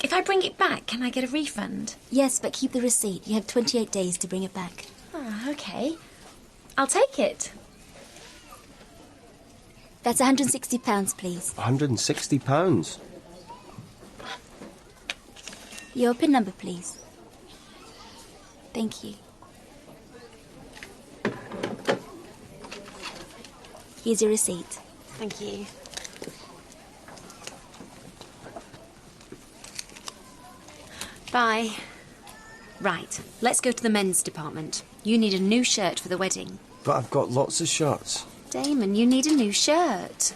If I bring it back, can I get a refund? Yes, but keep the receipt. You have 28 days to bring it back. Oh, okay. I'll take it. That's £160, please. £160? Your PIN number, please. Thank you. Here's your receipt. Thank you. Bye. Right, let's go to the men's department. You need a new shirt for the wedding. But I've got lots of shirts. Damon, you need a new shirt.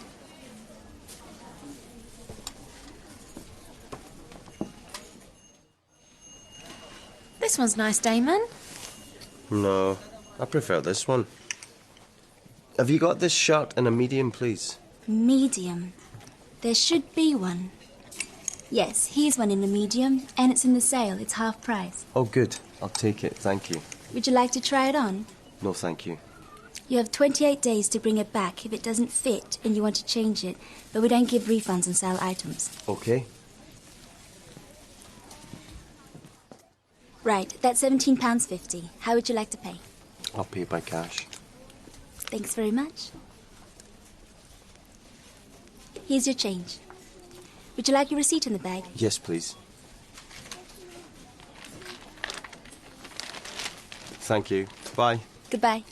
This one's nice, Damon. No, I prefer this one. Have you got this shirt in a medium, please? Medium. There should be one. Yes, here's one in a medium, and it's in the sale. It's half price. Oh, good. I'll take it. Thank you. Would you like to try it on? No, thank you. You have 28 days to bring it back if it doesn't fit and you want to change it, but we don't give refunds on sale items. Okay. Right, that's £17.50. How would you like to pay? I'll pay by cash. Thanks very much. Here's your change. Would you like your receipt in the bag? Yes, please. Thank you. Bye. Goodbye.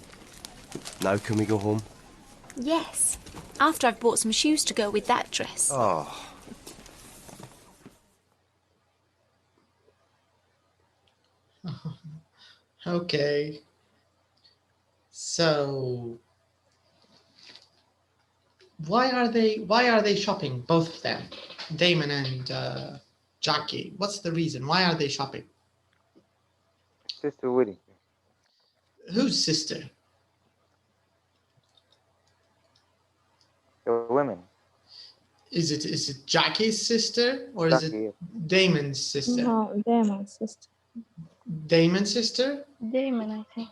Now can we go home? Yes. After I've bought some shoes to go with that dress. Oh. Okay. So why are they shopping, both of them, Damon and Jackie? What's the reason? Why are they shopping? Sister wedding. Whose sister? The women. Is it Jackie's sister or Jackie, is it yes. Damon's sister? No, Damon's sister. Damon's sister? Damon, I think.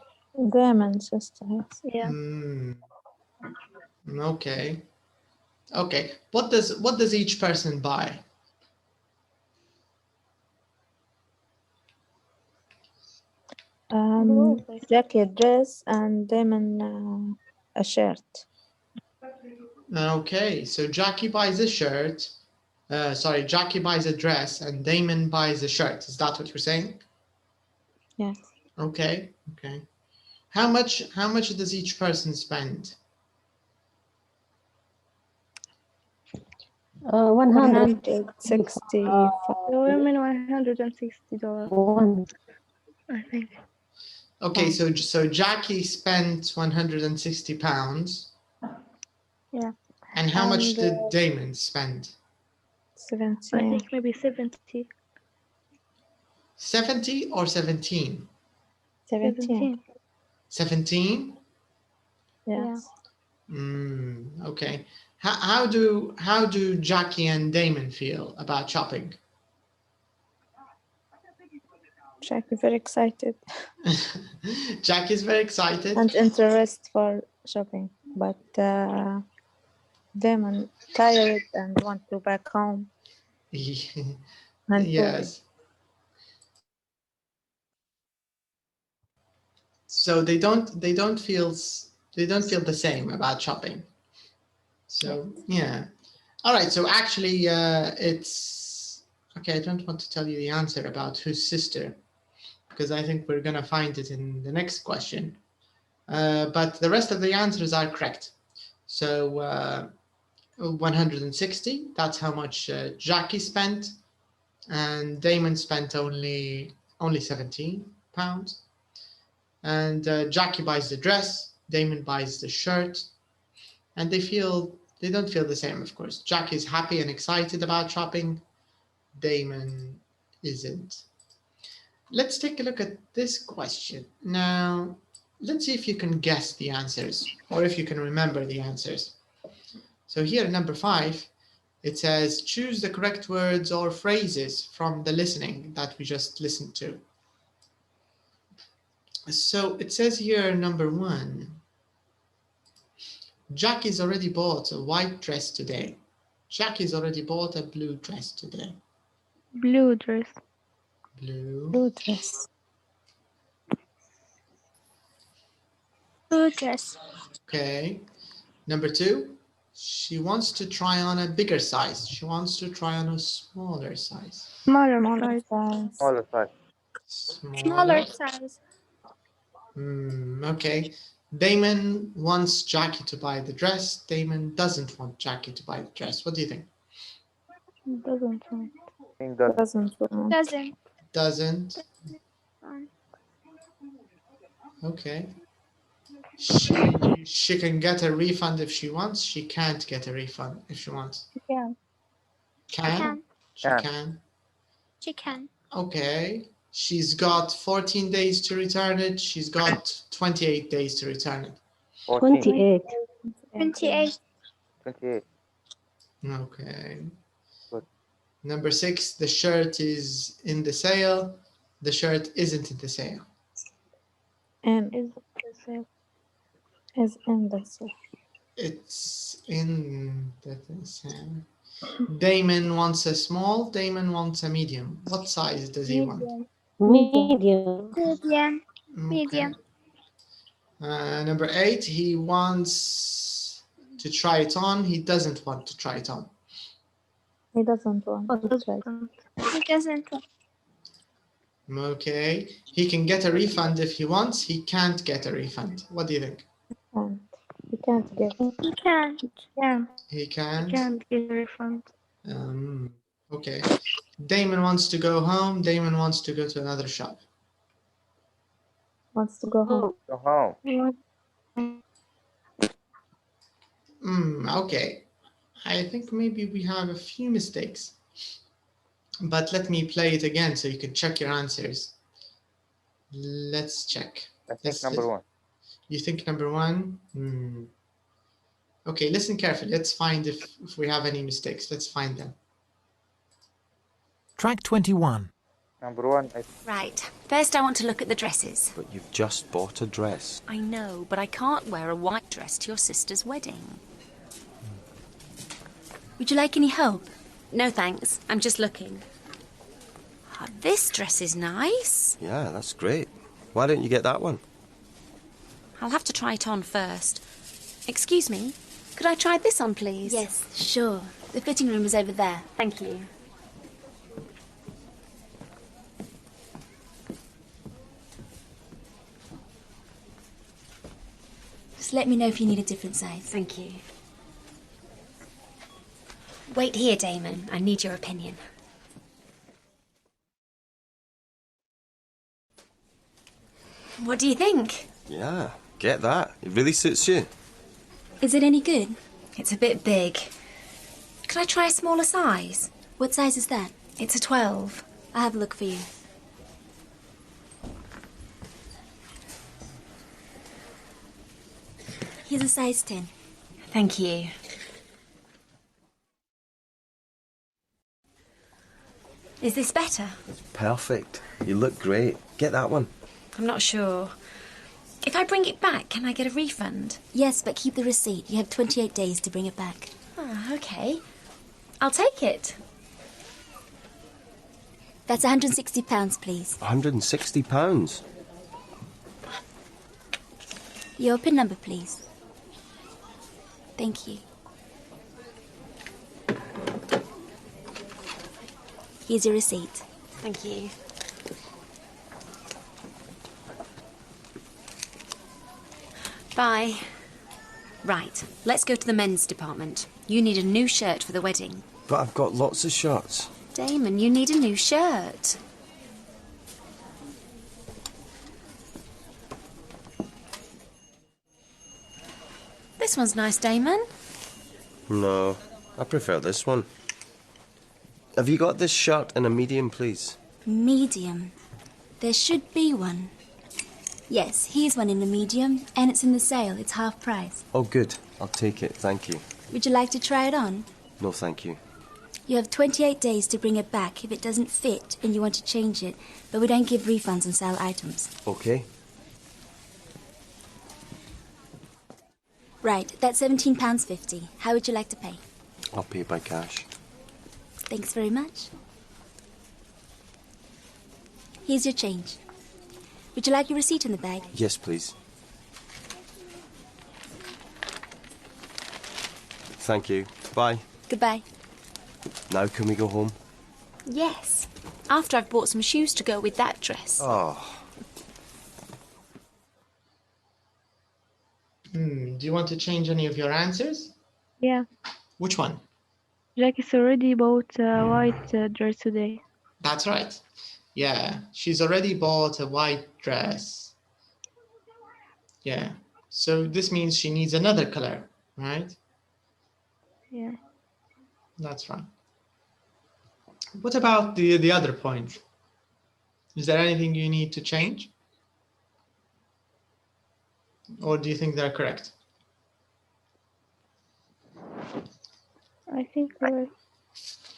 Damon's sister, yes. Yeah. Okay. Okay. What does each person buy? Jackie a dress and Damon a shirt. Okay, so Jackie buys a shirt. Jackie buys a dress and Damon buys a shirt. Is that what you're saying? Yes. Okay. Okay. How much does each person spend? 160. The women $160. I think. Okay, so Jackie spent 160 pounds. Yeah. And how much did Damon spend? 70. I think maybe 70. 70 or 17? 17. 17? Yes. Okay. How do Jackie and Damon feel about shopping? Jackie very excited. Jackie's very excited. And interest for shopping, but Damon tired and want to back home. Yes. So they don't feel the same about shopping. So yeah. All right. So actually, it's okay. I don't want to tell you the answer about whose sister, because I think we're gonna find it in the next question. But the rest of the answers are correct. So 160. That's how much Jackie spent, and Damon spent only 17 pounds. And Jackie buys the dress, Damon buys the shirt, and they don't feel the same, of course. Jackie's happy and excited about shopping. Damon isn't. Let's take a look at this question. Now, let's see if you can guess the answers or if you can remember the answers. So here, number 5, it says, choose the correct words or phrases from the listening that we just listened to. So it says here, number 1, Jackie's already bought a white dress today. Jackie's already bought a blue dress today. Blue dress. Blue dress. Blue dress. Okay. Number 2, she wants to try on a bigger size. She wants to try on a smaller size. Smaller Smaller size. Smaller size. Okay. Damon wants Jackie to buy the dress. Damon doesn't want Jackie to buy the dress. What do you think? Doesn't. Doesn't. Okay. She can get a refund if she wants. She can't get a refund if she wants. She can. She can. She can. Okay. She's got 14 days to return it. She's got 28 days to return it. 28. 28. 28. Okay. Good. Number 6, the shirt is in the sale. The shirt isn't in the sale. And Is in the sale. is in the sale. It's in the sale. Damon wants a small. Damon wants a medium. What size does he want? Medium. Medium. Number 8, he wants to try it on. He doesn't want to try it on. He doesn't want to try. He doesn't want. Okay. He can get a refund if he wants. He can't get a refund. What do you think? He can't get. He can't. Yeah. He can't. He can't get a refund. Okay. Damon wants to go home. Damon wants to go to another shop. Wants to go home. Go home. Okay. I think maybe we have a few mistakes. But let me play it again so you can check your answers. Let's check. I think number one. You think number one? Okay, listen carefully. Let's find if we have any mistakes. Let's find them. Track 21. Number one. Right. First I want to look at the dresses. But you've just bought a dress. I know, but I can't wear a white dress to your sister's wedding. Would you like any help? No thanks. I'm just looking. Oh, this dress is nice. Yeah, that's great. Why don't you get that one? I'll have to try it on first. Excuse me, could I try this on, please? Yes, sure. The fitting room is over there. Thank you. Just let me know if you need a different size. Thank you. Wait here, Damon. I need your opinion. What do you think? Yeah, get that. It really suits you. Is it any good? It's a bit big. Could I try a smaller size? What size is that? It's a 12. I'll have a look for you. Here's a size 10. Thank you. Is this better? Perfect. You look great. Get that one. I'm not sure. If I bring it back, can I get a refund? Yes, but keep the receipt. You have 28 days to bring it back. Oh, okay. I'll take it. That's £160, please. £160? Your PIN number, please. Thank you. Here's your receipt. Thank you. Bye. Right, let's go to the men's department. You need a new shirt for the wedding. But I've got lots of shirts. Damon, you need a new shirt. This one's nice, Damon. No, I prefer this one. Have you got this shirt in a medium, please? Medium. There should be one. Yes, here's one in a medium, and it's in the sale. It's half price. Oh, good. I'll take it. Thank you. Would you like to try it on? No, thank you. You have 28 days to bring it back if it doesn't fit and you want to change it, but we don't give refunds on sale items. Okay. Right, that's £17.50. How would you like to pay? I'll pay by cash. Thanks very much. Here's your change. Would you like your receipt in the bag? Yes, please. Thank you. Bye. Goodbye. Now can we go home? Yes. After I've bought some shoes to go with that dress. Oh. Do you want to change any of your answers? Yeah. Which one? Jackie's already bought a white dress today. That's right. Yeah, she's already bought a white dress. Yeah, so this means she needs another color, right? Yeah. That's right. What about the other point? Is there anything you need to change? Or do you think they're correct? I think we're...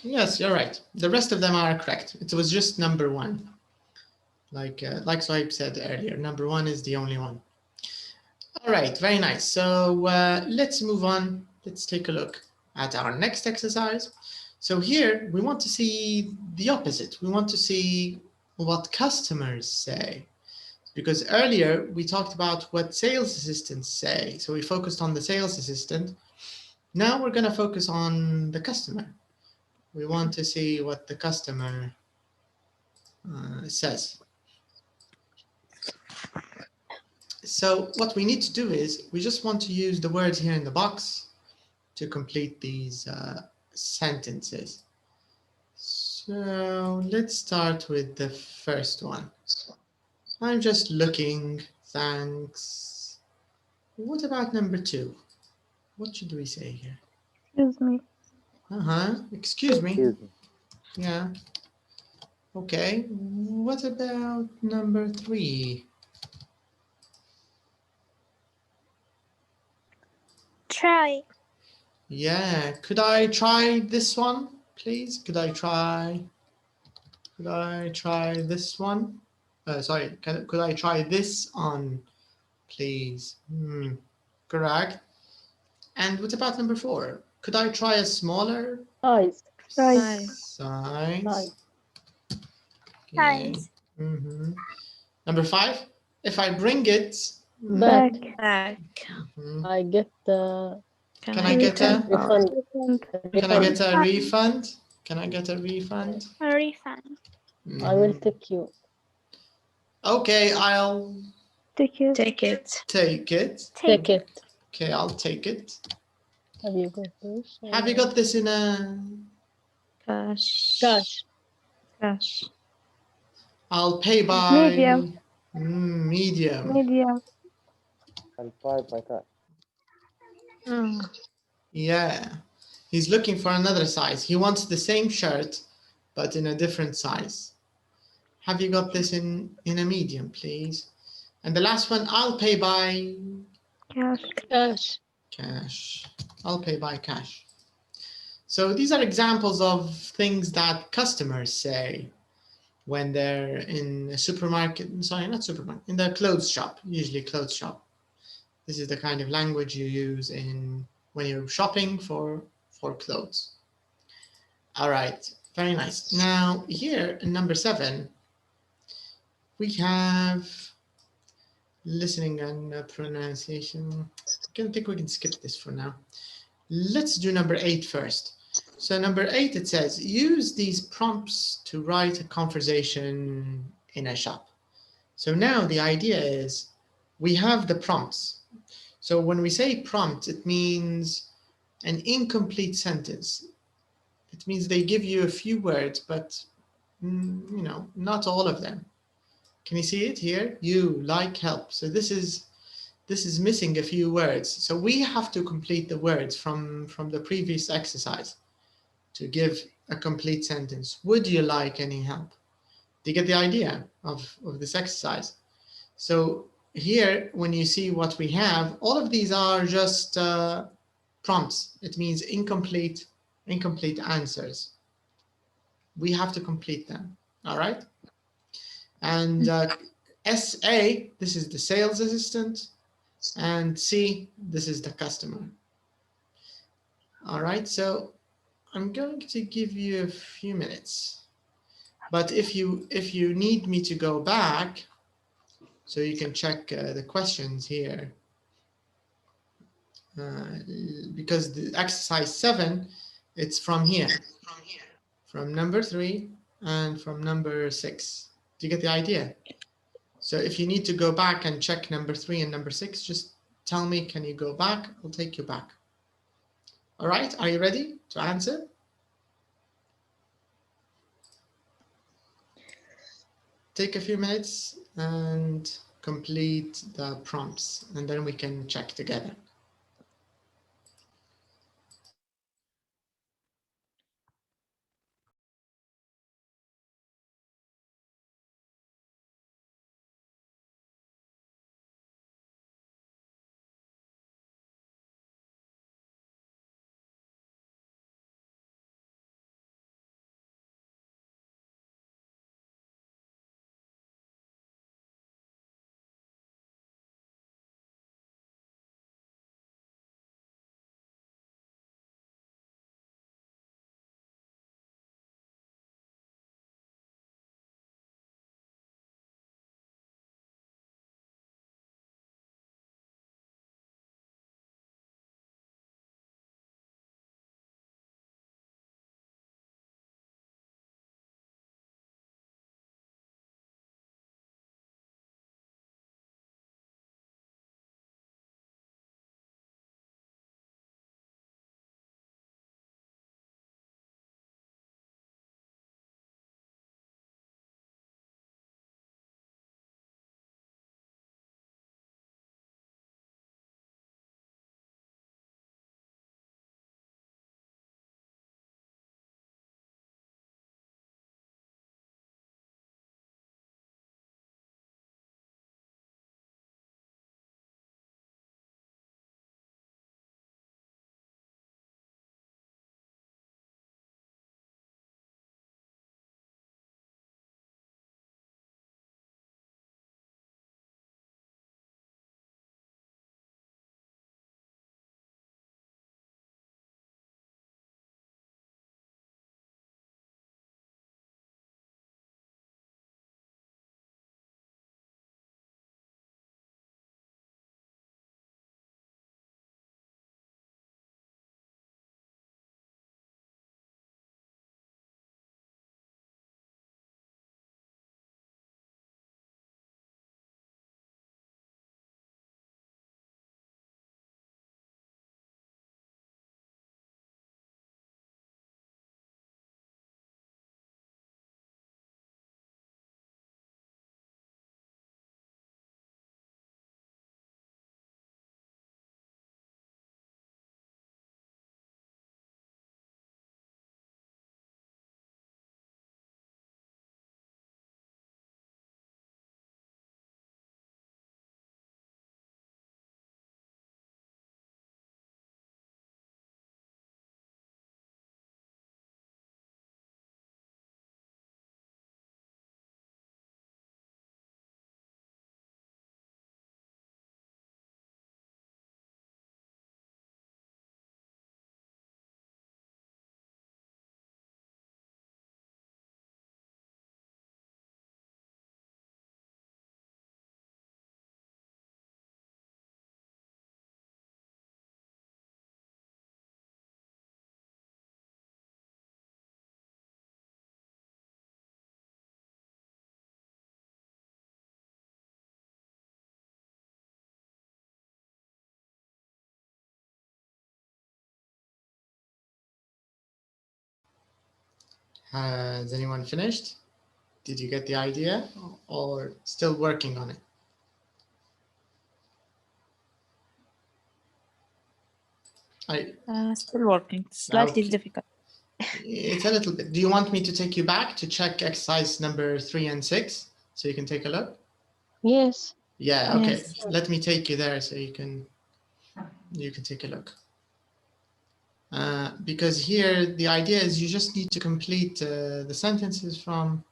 Yes, you're right. The rest of them are correct. It was just number one. Like Sohaib said earlier, number one is the only one. All right, very nice. So let's move on. Let's take a look at our next exercise. So here we want to see the opposite. We want to see what customers say. Because earlier we talked about what sales assistants say. So we focused on the sales assistant. Now we're going to focus on the customer. We want to see what the customer says. So what we need to do is we just want to use the words here in the box to complete these sentences. So let's start with the first one. I'm just looking, thanks. What about number 2? What should we say here? Excuse me. Excuse me. Excuse me. Yeah. Okay. What about number 3? Try. Yeah. Could I try this one, please? Could I try this one? Sorry. Could I try this on, please? Correct. And what about number 4? Could I try a smaller size? Size. Okay. Number 5. If I bring it Back. back. I get Can I get a refund. Can I get a refund? Can I get a refund? A refund. I will take you. Okay, I'll Take it. Take it. take it. Take it. Okay, I'll take it. Have you got this? Have you got this in a Cash. Cash. Cash. I'll pay by Medium. Medium. Medium. I'll buy by cash. Yeah. He's looking for another size. He wants the same shirt, but in a different size. Have you got this in a medium, please? And the last one, I'll pay by Cash. Cash. cash. I'll pay by cash. So these are examples of things that customers say when they're in a supermarket, sorry, not supermarket, in the clothes shop, usually clothes shop. This is the kind of language you use when you're shopping for clothes. All right, very nice. Now here in number 7, we have listening and pronunciation. I think we can skip this for now. Let's do number 8 first. So number 8, it says, use these prompts to write a conversation in a shop. So now the idea is we have the prompts. So when we say prompt, it means an incomplete sentence. It means they give you a few words, but not all of them. Can you see it here? You, like, help. So this is missing a few words. So we have to complete the words from the previous exercise to give a complete sentence. Would you like any help? Do you get the idea of this exercise? So here, when you see what we have, all of these are just prompts. It means incomplete answers. We have to complete them, all right? And SA, this is the sales assistant, and C, this is the customer. All right, so I'm going to give you a few minutes, but if you need me to go back, so you can check the questions here, because the exercise 7, it's from here, from number 3 and from number 6. Do you get the idea? So if you need to go back and check number 3 and number 6, just tell me, can you go back? I'll take you back. All right, are you ready to answer? Take a few minutes and complete the prompts, and then we can check together. Has anyone finished? Did you get the idea or still working on it? Still working. Slightly difficult. It's a little bit. Do you want me to take you back to check exercise number 3 and 6 so you can take a look? Yes. Yeah, okay. Yes. Let me take you there so you can take a look. Because here the idea is you just need to complete the sentences from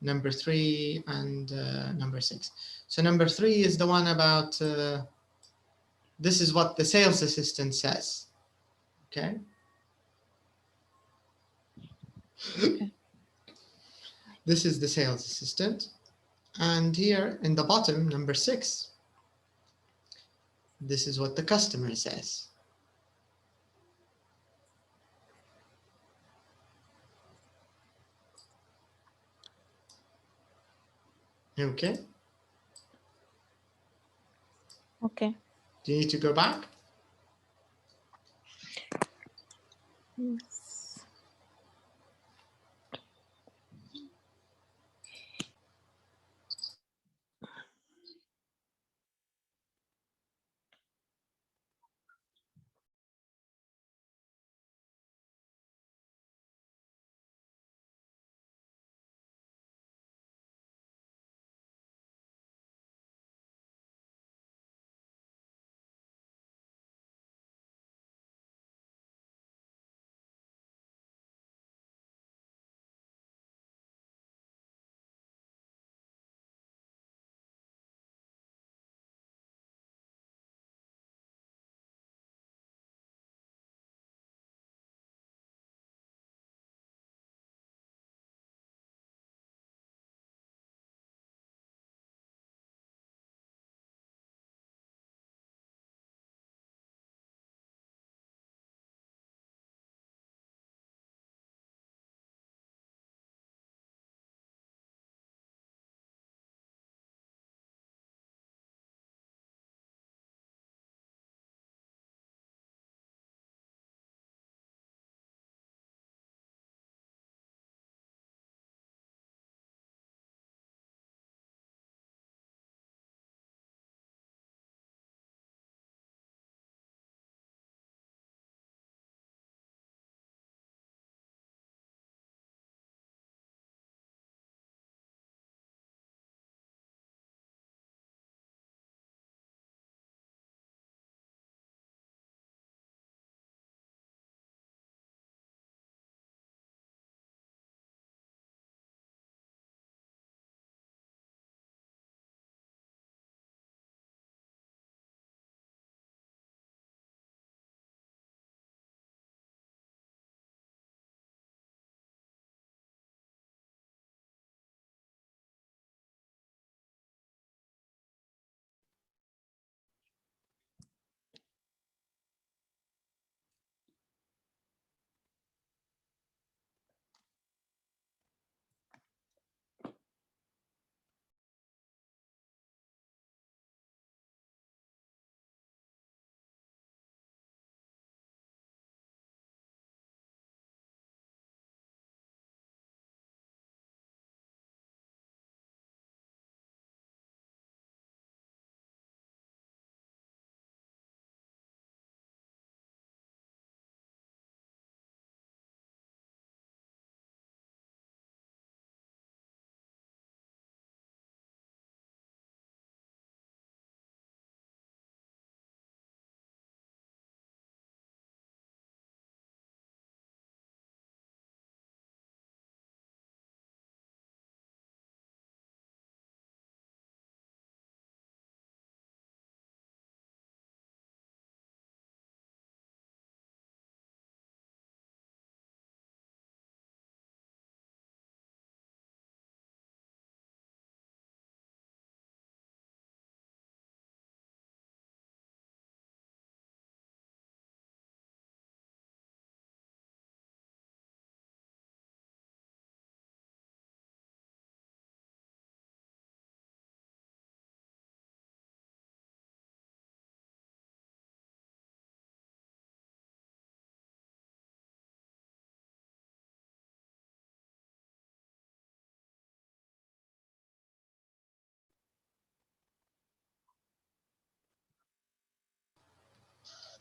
number 3 and number 6. So number 3 is the one about this is what the sales assistant says. Okay. This is the sales assistant. And here in the bottom, number 6, this is what the customer says. Okay. Okay. Do you need to go back? Yes.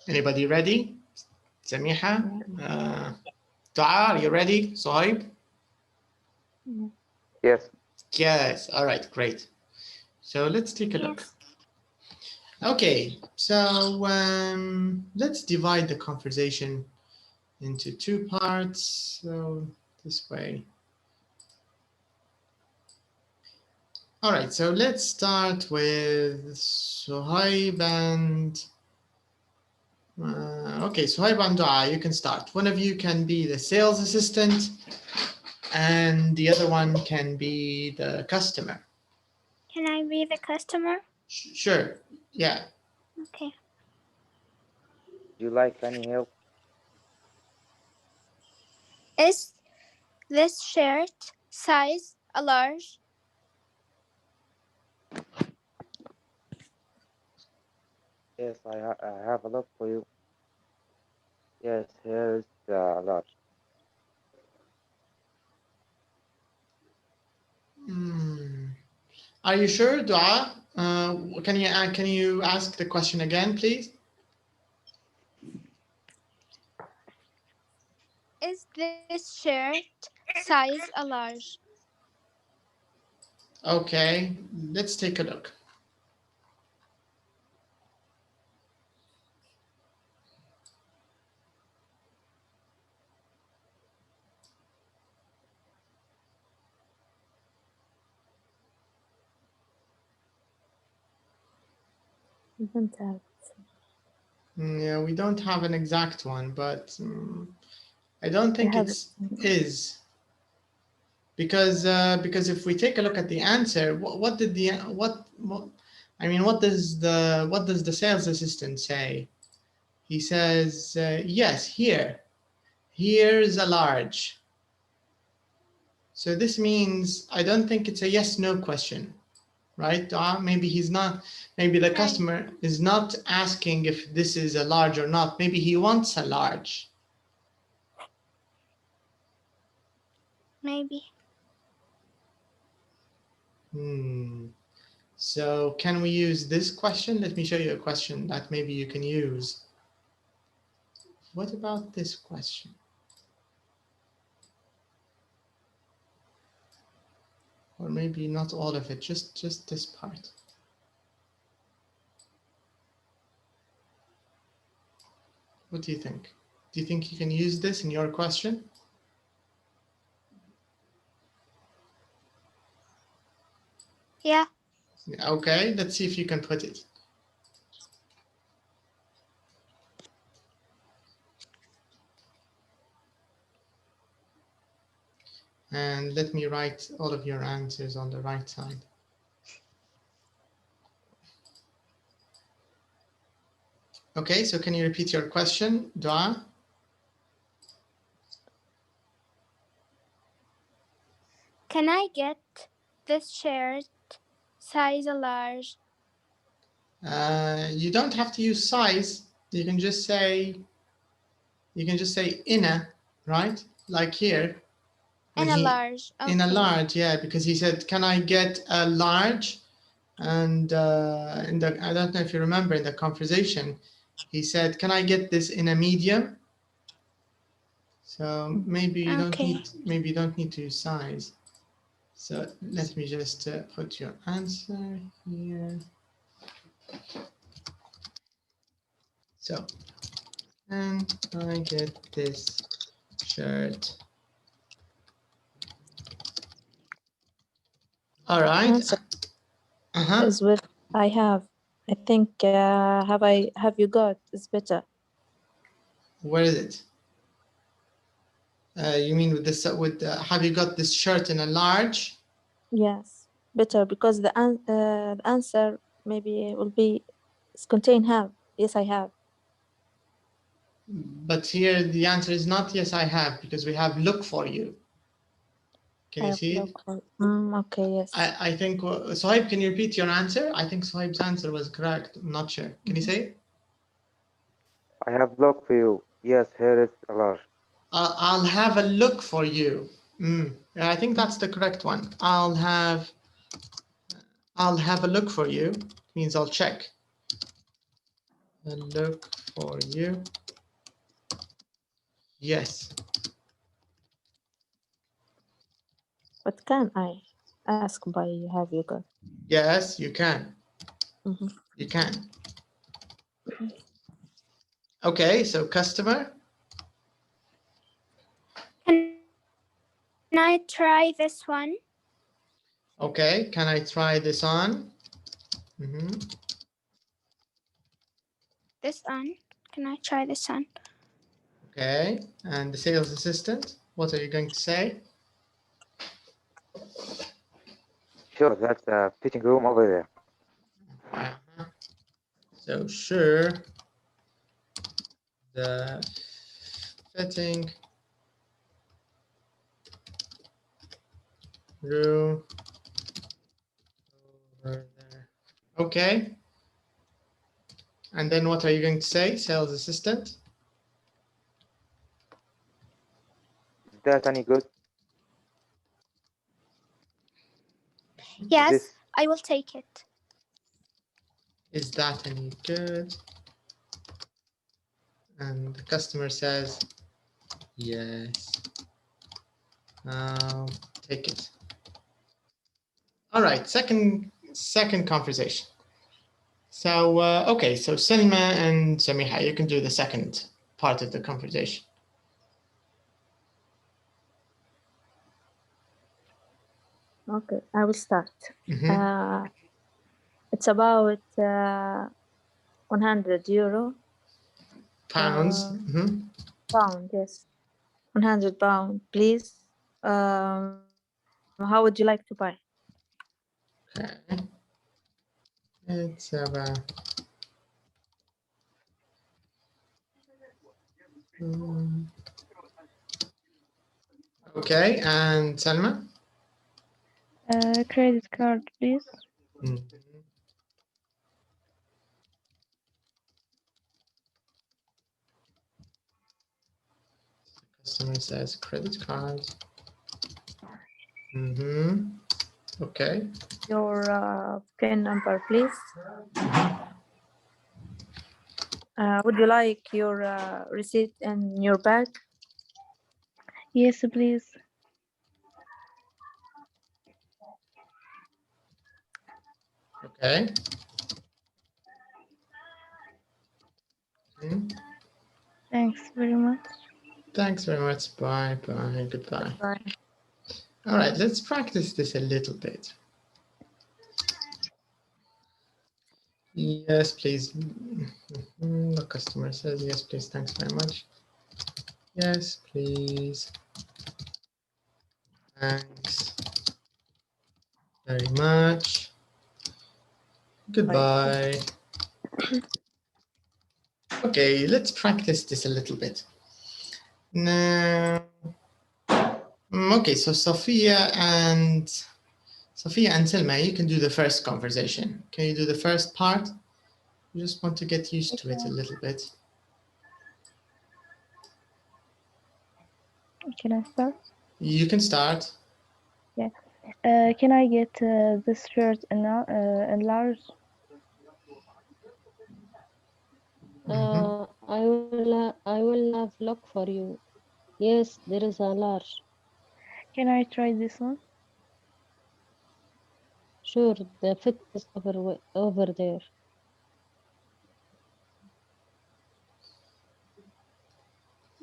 Anybody ready? Samiha? Dua, are you ready? Sohaib? Yes. Yes, all right, great. So let's take a look. Okay, so let's divide the conversation into two parts. So this way. All right, so let's start with Sohaib and okay, Sohaib and Dua, you can start. One of you can be the sales assistant and the other one can be the customer. Can I be the customer? Sure, yeah. Okay. Do you like any help? Is this shirt size a large? Yes, I have a look for you. Yes, here is a large. Are you sure, Dua? Can you ask the question again, please? Is this shirt size a large? Okay, let's take a look. Yeah, we don't have an exact one, but I don't think it's is. Because if we take a look at the answer, what does the sales assistant say? He says, yes, here's a large. So this means I don't think it's a yes/no question, right? Maybe he's not. Maybe the customer is not asking if this is a large or not. Maybe he wants a large. Maybe. So can we use this question? Let me show you a question that maybe you can use. What about this question? Or maybe not all of it, just this part. What do you think? Do you think you can use this in your question? Yeah. Okay, let's see if you can put it. And let me write all of your answers on the right side. Okay, so can you repeat your question, Dua? Can I get this shirt size a large? You don't have to use size. You can just say in a, right? Like here. In a large. Okay. In a large, yeah, because he said, can I get a large? And I don't know if you remember in the conversation, he said, can I get this in a medium? So maybe you don't need to use size. So let me just put your answer here. So, and I get this shirt. All right. Is what I have. I think have you got is better. Where is it? You mean with this? Have you got this shirt in a large? Yes, better because the answer maybe will be contain have. Yes, I have. But here the answer is not yes, I have, because we have look for you. Can you see it? Okay, yes. I think, Sohaib, can you repeat your answer? I think Sohaib's answer was correct. I'm not sure. Can you say it? I have look for you. Yes, here is a large. I'll have a look for you. I think that's the correct one. I'll have a look for you. Means I'll check. look for you. Yes. But can I ask by have you got? Yes, you can. Mm-hmm. You can. Okay, so customer. Can I try this one? Okay, can I try this on? Mm-hmm. This on? Can I try this on? Okay, and the sales assistant, what are you going to say? Sure, that's a fitting room over there. So sure, the fitting room over there. Okay. And then what are you going to say, sales assistant? Is that any good? Yes, I will take it. Is that any good? And the customer says, yes, I'll take it. All right, second conversation. So, okay, so Selma and Samiha, you can do the second part of the conversation. Okay, I will start. Mm-hmm. It's about 100 euro. Pounds. Mm-hmm. Pound, yes. 100 pound, please. How would you like to buy? Okay. It's about okay, and Selma? Credit card, please. Mm-hmm. Customer says credit card. Mm-hmm. Okay. Your PIN number, please. Would you like your receipt in your bag? Yes, please. Okay. Mm-hmm. Thanks very much. Thanks very much. Bye. Bye. Goodbye. Bye. All right, let's practice this a little bit. Yes, please. The customer says, yes, please. Thanks very much. Yes, please. Thanks very much. Goodbye. Okay, let's practice this a little bit. Now, okay, so Sophia and Selma, you can do the first conversation. Can you do the first part? I just want to get used to it a little bit. Can I start? You can start. Yeah. Can I get this shirt in large? I will have look for you. Yes, there is a large. Can I try this one? Sure, the fit is over there.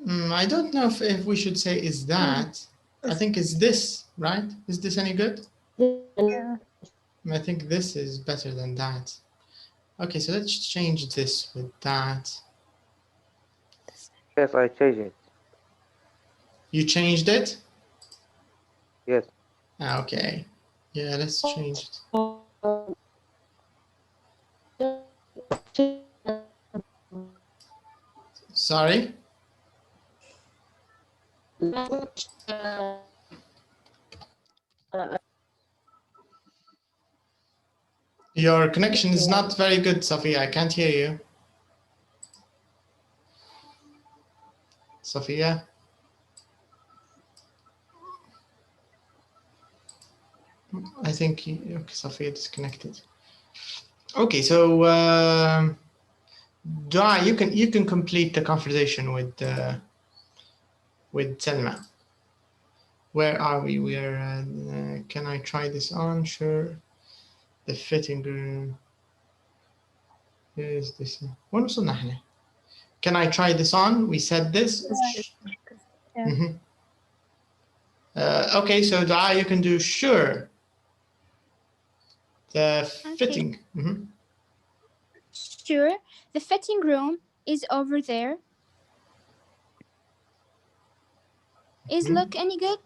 I don't know if we should say is that. I think is this, right? Is this any good? Yeah. I think this is better than that. Okay, so let's change this with that. Yes, I changed it. You changed it? Yes. Okay. Yeah, let's change it. Sorry? Your connection is not very good, Sophia. I can't hear you. Sophia? I think okay, Sophia disconnected. Okay, so Dua, you can complete the conversation with Selma. Where are we? We are. Can I try this on? Sure. The fitting room. Is this? وين وصلنا احنا? Can I try this on? We said this. Yeah. Mm-hmm. Okay, so Dua, you can do sure. The fitting. Mm-hmm. Sure, the fitting room is over there. Is look any good?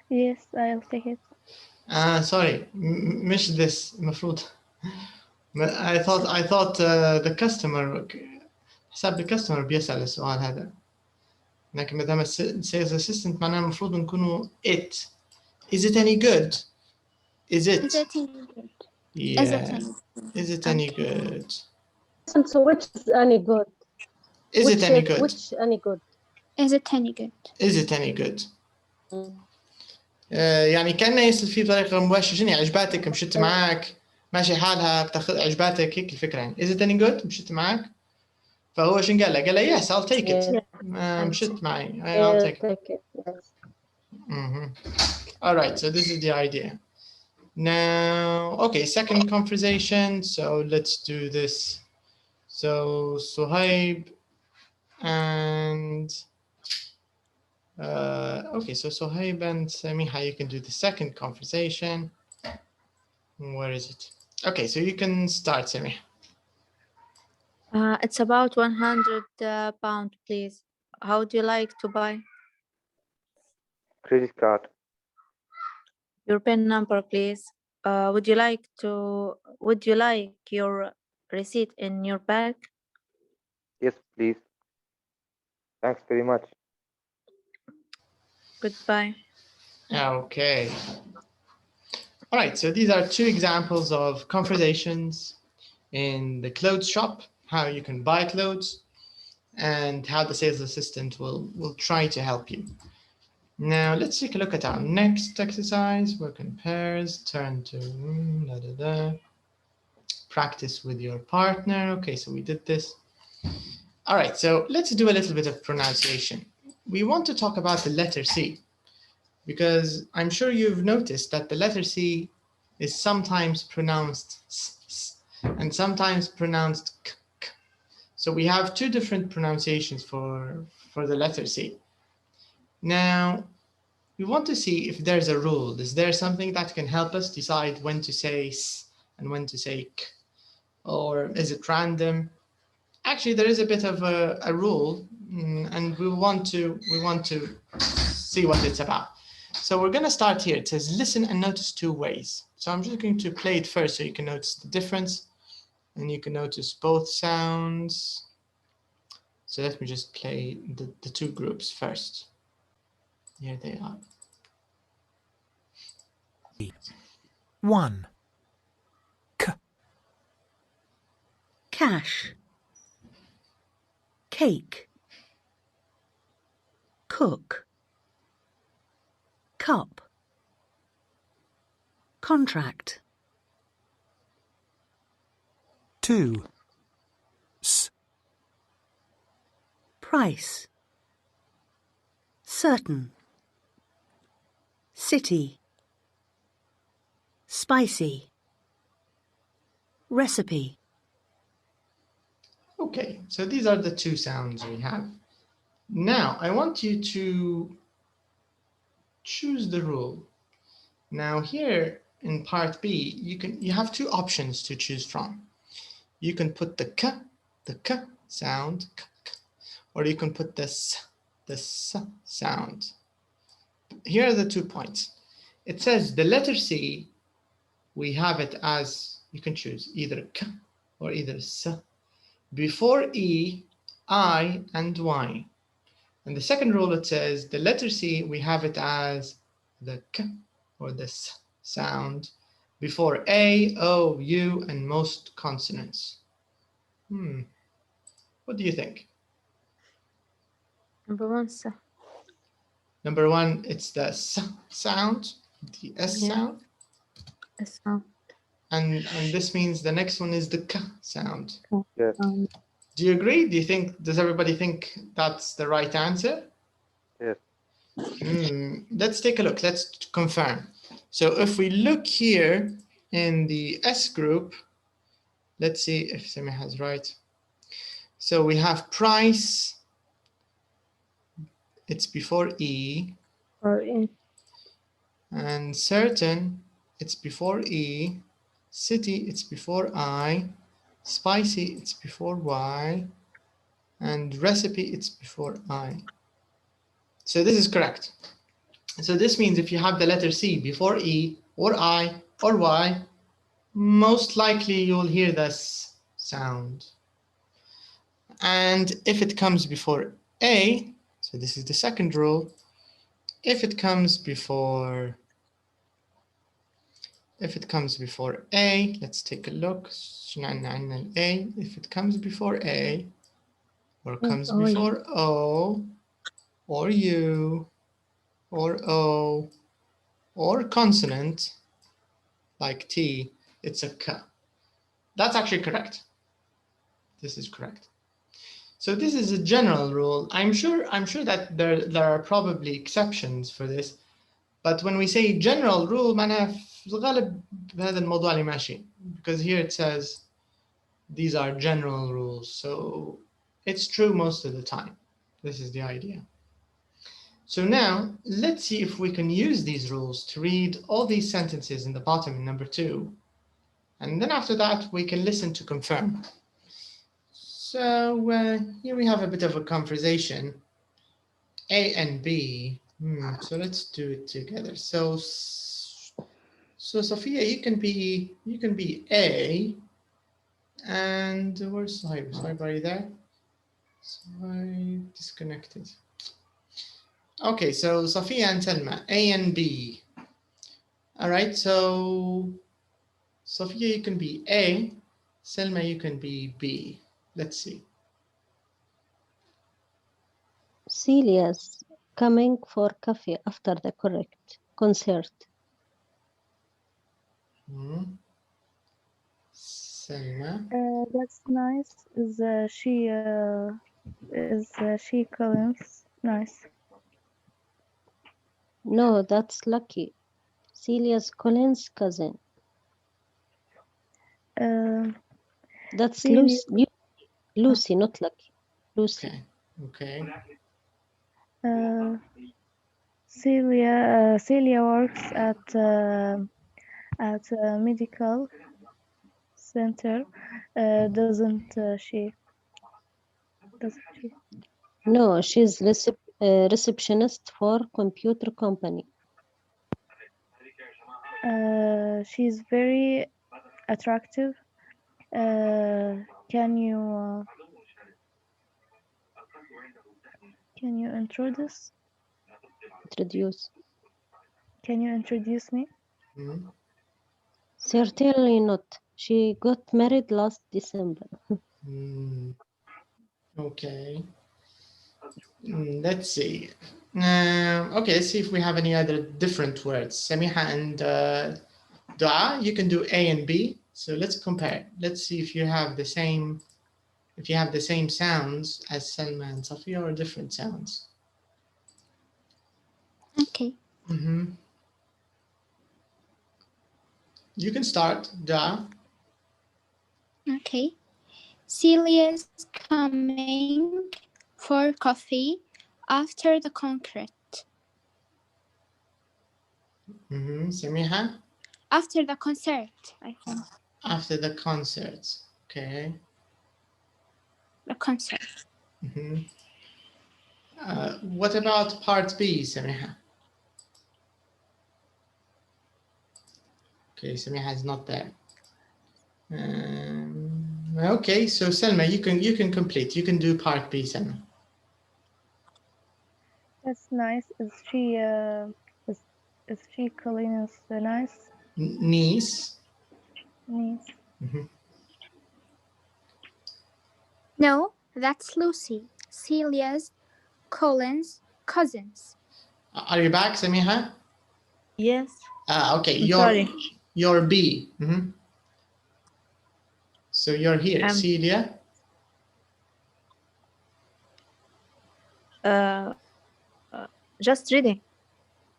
Yes, I'll take it. Sorry, مش this المفروض. I thought the customer حساب الكاستمر بيسأل السؤال هذا. لكن ما دام sales assistant معناه المفروض نكونوا it. Is it any good? Is it? Is it any good? Yeah. Is it any good? Is it any good? So which is any good? Is it any good? Which any good? Is it any good? Is it any good? يعني كأنه يصل فيه بطريقة مباشرة. شنو عجباتك؟ مشيت معاك ماشي حالها بتاخذ عجباتك هيك الفكرة يعني. Is it any good؟ مشيت معاك. فهو شنو قال له؟ قال له yes I'll take it. مشيت معي. I'll take it. Yes. All right, so this is the idea. Now, okay, second conversation. So let's do this. So Suhaib and okay, so Suhaib and Samiha, you can do the second conversation. Where is it? Okay, so you can start, Samiha. It's about 100 pound, please. How would you like to buy? Credit card. Your PIN number, please. Would you like your receipt in your bag? Yes, please. Thanks very much. Goodbye. Okay. All right, so these are two examples of conversations in the clothes shop, how you can buy clothes, and how the sales assistant will try to help you. Now let's take a look at our next exercise. Work in pairs, turn to practice with your partner. Okay, so we did this. All right, so let's do a little bit of pronunciation. We want to talk about the letter C, because I'm sure you've noticed that the letter C is sometimes pronounced s and sometimes pronounced k. So we have two different pronunciations for the letter C. Now, we want to see if there's a rule. Is there something that can help us decide when to say s and when to say k? Or is it random? Actually, there is a bit of a rule, and we want to see what it's about. So we're going to start here. It says listen and notice two ways. So I'm just going to play it first so you can notice the difference, and you can notice both sounds. So let me just play the two groups first. Here they are. 1. Cash. Cake. Cook. Cup. Contract. 2. S. Price. Certain. City. Spicy. Recipe. Okay, so these are the two sounds we have. Now, I want you to choose the rule. Now here in part B, you have two options to choose from. You can put the k sound, or you can put the s sound. Here are the 2 points. It says the letter C, we have it as, you can choose either k or either s. Before E, I, and Y. And the second rule, it says the letter C, we have it as the k or the s sound before A, O, U, and most consonants. What do you think? Number one, sir. Number one, it's the s sound, the S sound. S sound. And this means the next one is the k sound. Yes. Do you agree? Does everybody think that's the right answer? Yes. Let's take a look. Let's confirm. So if we look here in the S group, let's see if Samiha is right. So we have price, it's before E. Or in. And certain, it's before E. City, it's before I. Spicy, it's before Y. And recipe, it's before I. So this is correct. So this means if you have the letter C before E or I or Y, most likely you'll hear this sound. And if it comes before A, so this is the second rule, if it comes before A, let's take a look. A, if it comes before A, or comes before O, or U, or O, or consonant, like T, it's a K. That's actually correct. This is correct. So this is a general rule. I'm sure that there are probably exceptions for this, but when we say general rule معناها في الغالب بهذا الموضوع اللي ماشي, because here it says these are general rules, so it's true most of the time. This is the idea. So now let's see if we can use these rules to read all these sentences in the bottom in number 2, and then after that we can listen to confirm. So here we have a bit of a conversation, A and B. So let's do it together. So Sophia, you can be A, and where's Sohaib? Sohaib, are you there? Sohaib disconnected. Okay, so Sophia and Selma, A and B. All right, so Sophia, you can be A. Selma, you can be B. Let's see. Celia's coming for coffee after the correct concert. Selma. That's nice. Is she Collins? Nice. No, that's Lucky. Celia's Colin's cousin. That's Celia. Lucy, not Lucky. Lucy. Okay. Celia works at a medical center. Doesn't she? No, she's receptionist for computer company. She's very attractive. Can you introduce? Can you introduce me? Certainly not. She got married last December. Okay. Let's see. Okay, let's see if we have any other different words. Samiha and Dua, you can do A and B. So let's compare. Let's see if you have the same sounds as Selma and Safia, or different sounds. Okay. You can start, Dua. Okay. Celia's coming for coffee after the concert. Samiha? After the concert, I think. After the concert. Okay. The concert. What about part B, Samiha? Okay, Samiha is not there. Okay, so Selma, you can complete. You can do part B, Selma. That's nice. Is she Collins nice? Niece. Niece. No, that's Lucy, Celia's Colin's cousins. Are you back, Samiha? Yes. Okay, sorry. You're B. So you're here, Celia. Just reading.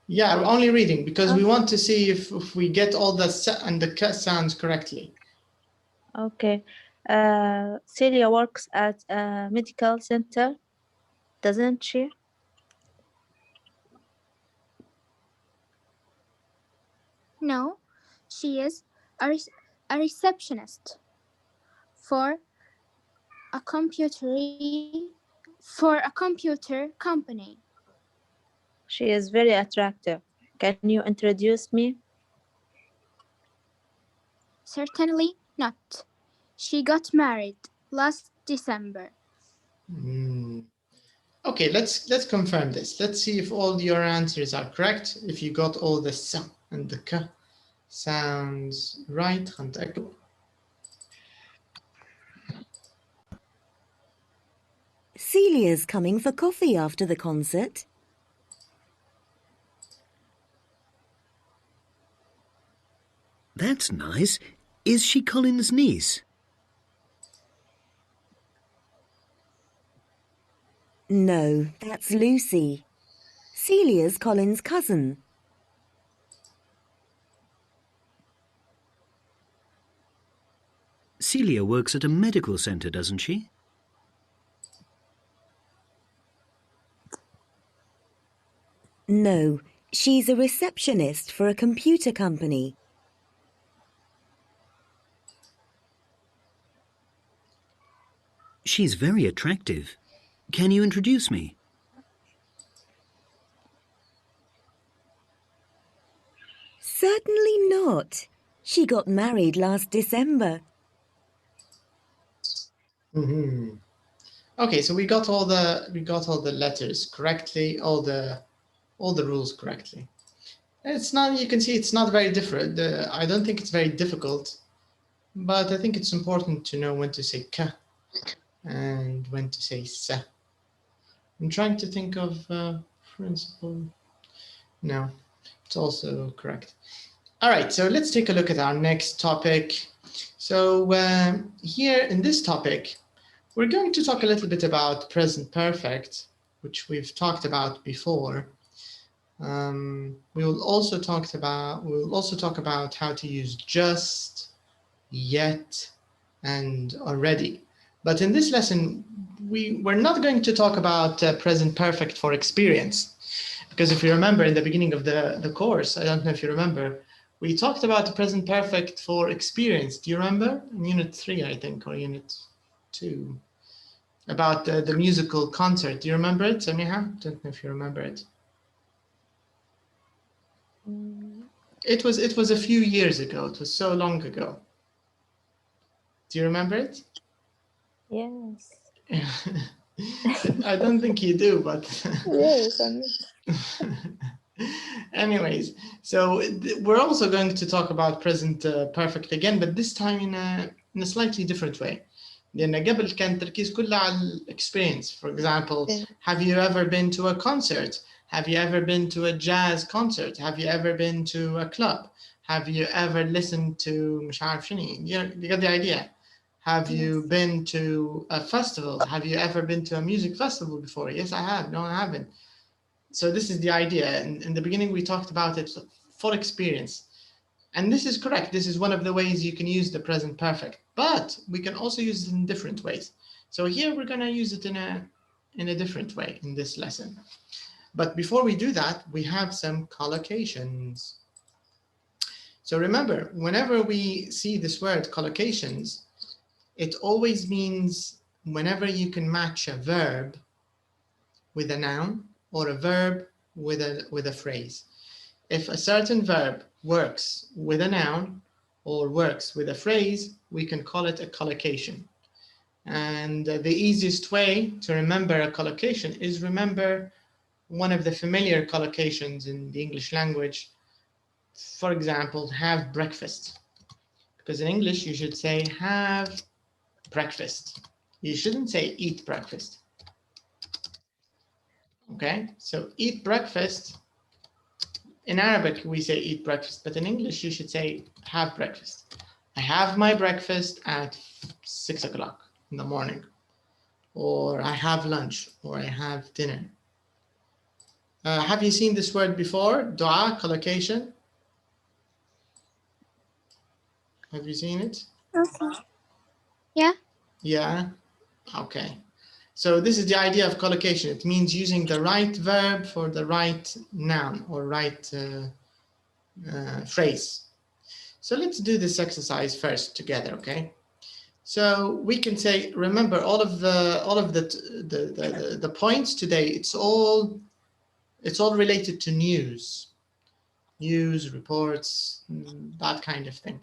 Yeah, I'm only reading because we want to see if we get all the s and the k sounds correctly. Okay. Celia works at a medical center, doesn't she? No, she is a receptionist for a computer company. She is very attractive. Can you introduce me? Certainly not. She got married last December. Okay, let's confirm this. Let's see if all your answers are correct. If you got all the s and the k sounds right. Celia's coming for coffee after the concert. That's nice. Is she Colin's niece? No, that's Lucy. Celia's Colin's cousin. Celia works at a medical centre, doesn't she? No, she's a receptionist for a computer company. She's very attractive. Can you introduce me? Certainly not. She got married last December. Okay, so we got all the letters correctly, all the rules correctly. It's not, you can see it's not very different. I don't think it's very difficult, but I think it's important to know when to say k and when to say sa. I'm trying to think of principle. No, it's also correct. All right, so let's take a look at our next topic. So here in this topic, we're going to talk a little bit about present perfect, which we've talked about before. We will also talk about how to use just, yet, and already. But in this lesson, we're not going to talk about present perfect for experience, because if you remember in the beginning of the course, I don't know if you remember, we talked about the present perfect for experience. Do you remember? In Unit 3, I think, or Unit 2, about the musical concert. Do you remember it, Samiha? Don't know if you remember it. It was a few years ago. It was so long ago. Do you remember it? Yes. I don't think you do, but Yes. anyways, so we're also going to talk about present perfect again, but this time in a slightly different way. لأن قبل كان التركيز كله على experience. For example, have you ever been to a concert? Have you ever been to a jazz concert? Have you ever been to a club? Have you ever listened to مش عارف شنو? You got the idea. Have you been to a festival? Have you ever been to a music festival before? Yes, I have. No, I haven't. So this is the idea. In the beginning, we talked about it for experience. And this is correct. This is one of the ways you can use the present perfect, but we can also use it in different ways. So here we're going to use it in a different way in this lesson. But before we do that, we have some collocations. So remember, whenever we see this word collocations, it always means whenever you can match a verb with a noun or a verb with a phrase. If a certain verb works with a noun or works with a phrase, we can call it a collocation. And the easiest way to remember a collocation is remember one of the familiar collocations in the English language. For example, have breakfast. Because in English, you should say have breakfast. You shouldn't say eat breakfast. Okay, so eat breakfast. In Arabic, we say eat breakfast, but in English, you should say have breakfast. I have my breakfast at 6 o'clock in the morning, or I have lunch, or I have dinner. Have you seen this word before? Dua, collocation. Have you seen it? Okay. Yeah. Yeah. Okay. So this is the idea of collocation. It means using the right verb for the right noun or right phrase. So let's do this exercise first together, okay? So we can say, remember all of the points today. It's all related to news, reports, that kind of thing.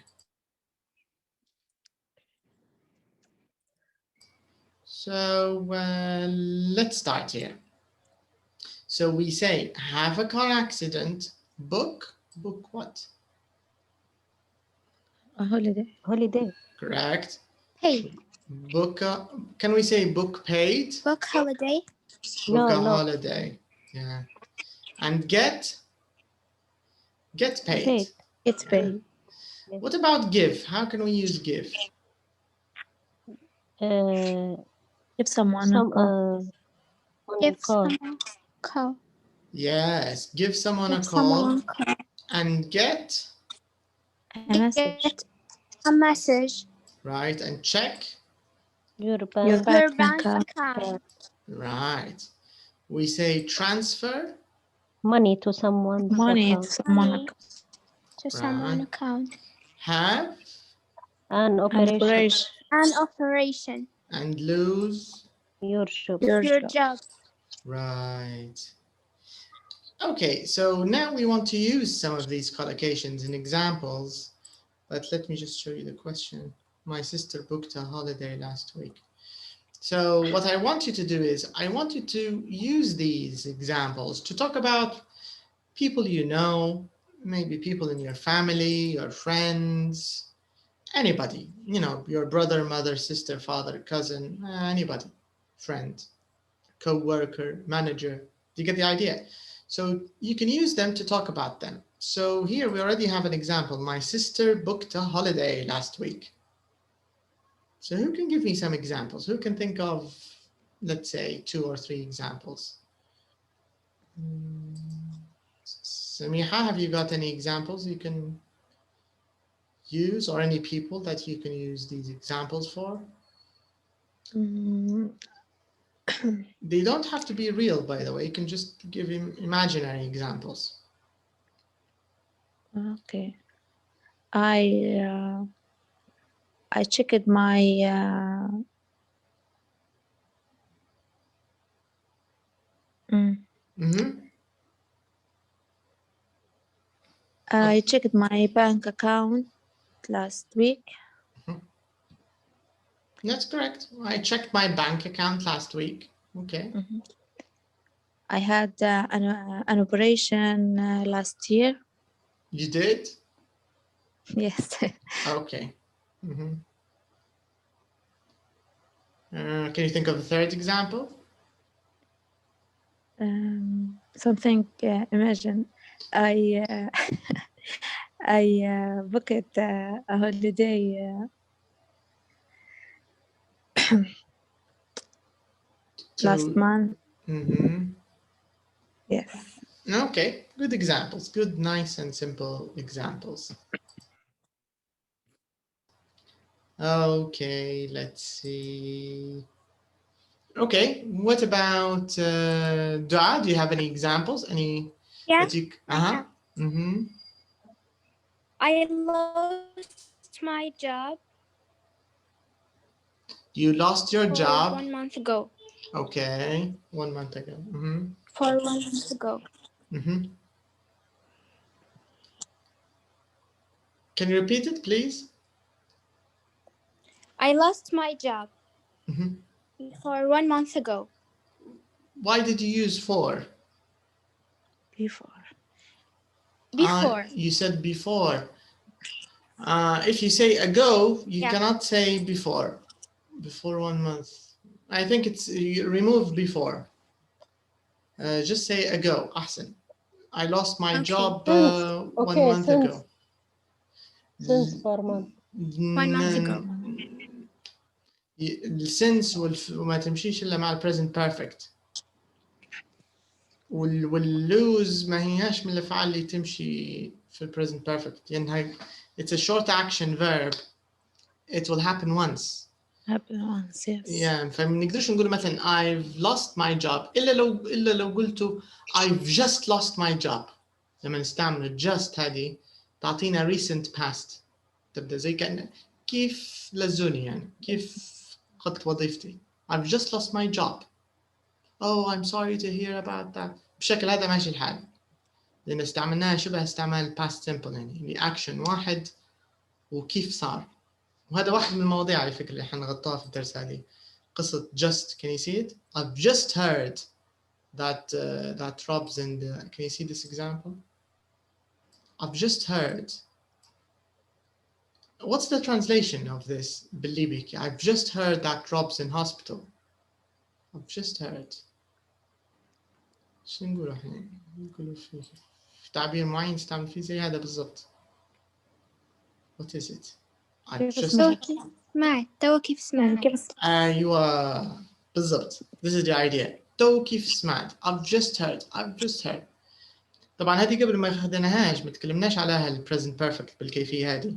So let's start here. So we say, have a car accident, book what? A holiday. Holiday. Correct. Paid. Book, can we say book paid? Book holiday. Book a holiday. Yeah. And get paid. It's paid. What about give? How can we use give? Give someone a call. Give someone a call. Yes, give someone a call. And get a message. A message. Right, and check your bank account. Right. We say transfer money to someone's account. To someone's account. Have an operation. An operation. And lose your job. Your job. Right. Okay, so now we want to use some of these collocations in examples, but let me just show you the question. My sister booked a holiday last week. So what I want you to do is, I want you to use these examples to talk about people you know, maybe people in your family, your friends, anybody, you know, your brother, mother, sister, father, cousin, anybody, friend, co-worker, manager. Do you get the idea? So you can use them to talk about them. So here we already have an example. My sister booked a holiday last week. So who can give me some examples? Who can think of, let's say, 2 or 3 examples? Samiha, have you got any examples you can use, or any people that you can use these examples for? They don't have to be real, by the way. You can just give him imaginary examples. Okay. I checked my I checked my bank account last week. That's correct. I checked my bank account last week. Okay. I had an operation last year. You did? Yes. Okay. Can you think of a third example? Something. Imagine I booked a holiday. Last month. Yes. Okay, good examples. Good, nice and simple examples. Okay, let's see. Okay, what about Dua? Do you have any examples? Any? Yeah. I lost my job. You lost your job 1 month ago. Okay, 1 month ago. For 1 month ago. Can you repeat it, please? I lost my job for 1 month ago. Why did you use for? Before. You said before. If you say ago, you cannot say before. Before 1 month. I think it's you remove before. Just say ago. Ahsan. I lost my job 1 month ago. Since 4 months. 1 month ago. السنس وما تمشيش إلا مع present perfect. واللوز ما هياش من الأفعال اللي تمشي في present perfect لأنها it's a short action verb. It will happen once. Happen once, yes. Yeah, فما نقدرش نقول مثلا I've lost my job إلا لو قلتوا I've just lost my job. لما نستعمل just هذه تعطينا recent past. تبدأ زي كأن كيف لزوني يعني كيف قدت وظيفتي. I've just lost my job. Oh, I'm sorry to hear about that. بشكل هذا ماشي الحال. لأن استعملناها شبه استعمال past simple يعني action واحد وكيف صار. وهذا واحد من المواضيع على فكرة اللي حنغطاها في الدرس هذه. قصة just, can you see it? I've just heard that Rob's in the, can you see this example? I've just heard. What's the translation of this? بليبك. I've just heard that Rob's in hospital. I've just heard. شو نقول احنا؟ نقولوا في تعبير معين نستعمل فيه زي هذا بالضبط. What is it? I've just سمعت. تو كيف سمعت. أيوة بالضبط. This is the idea. تو كيف سمعت. I've just heard. طبعا هذه قبل ما خدناهاش ما تكلمناش عليها ال present perfect بالكيفية هذه.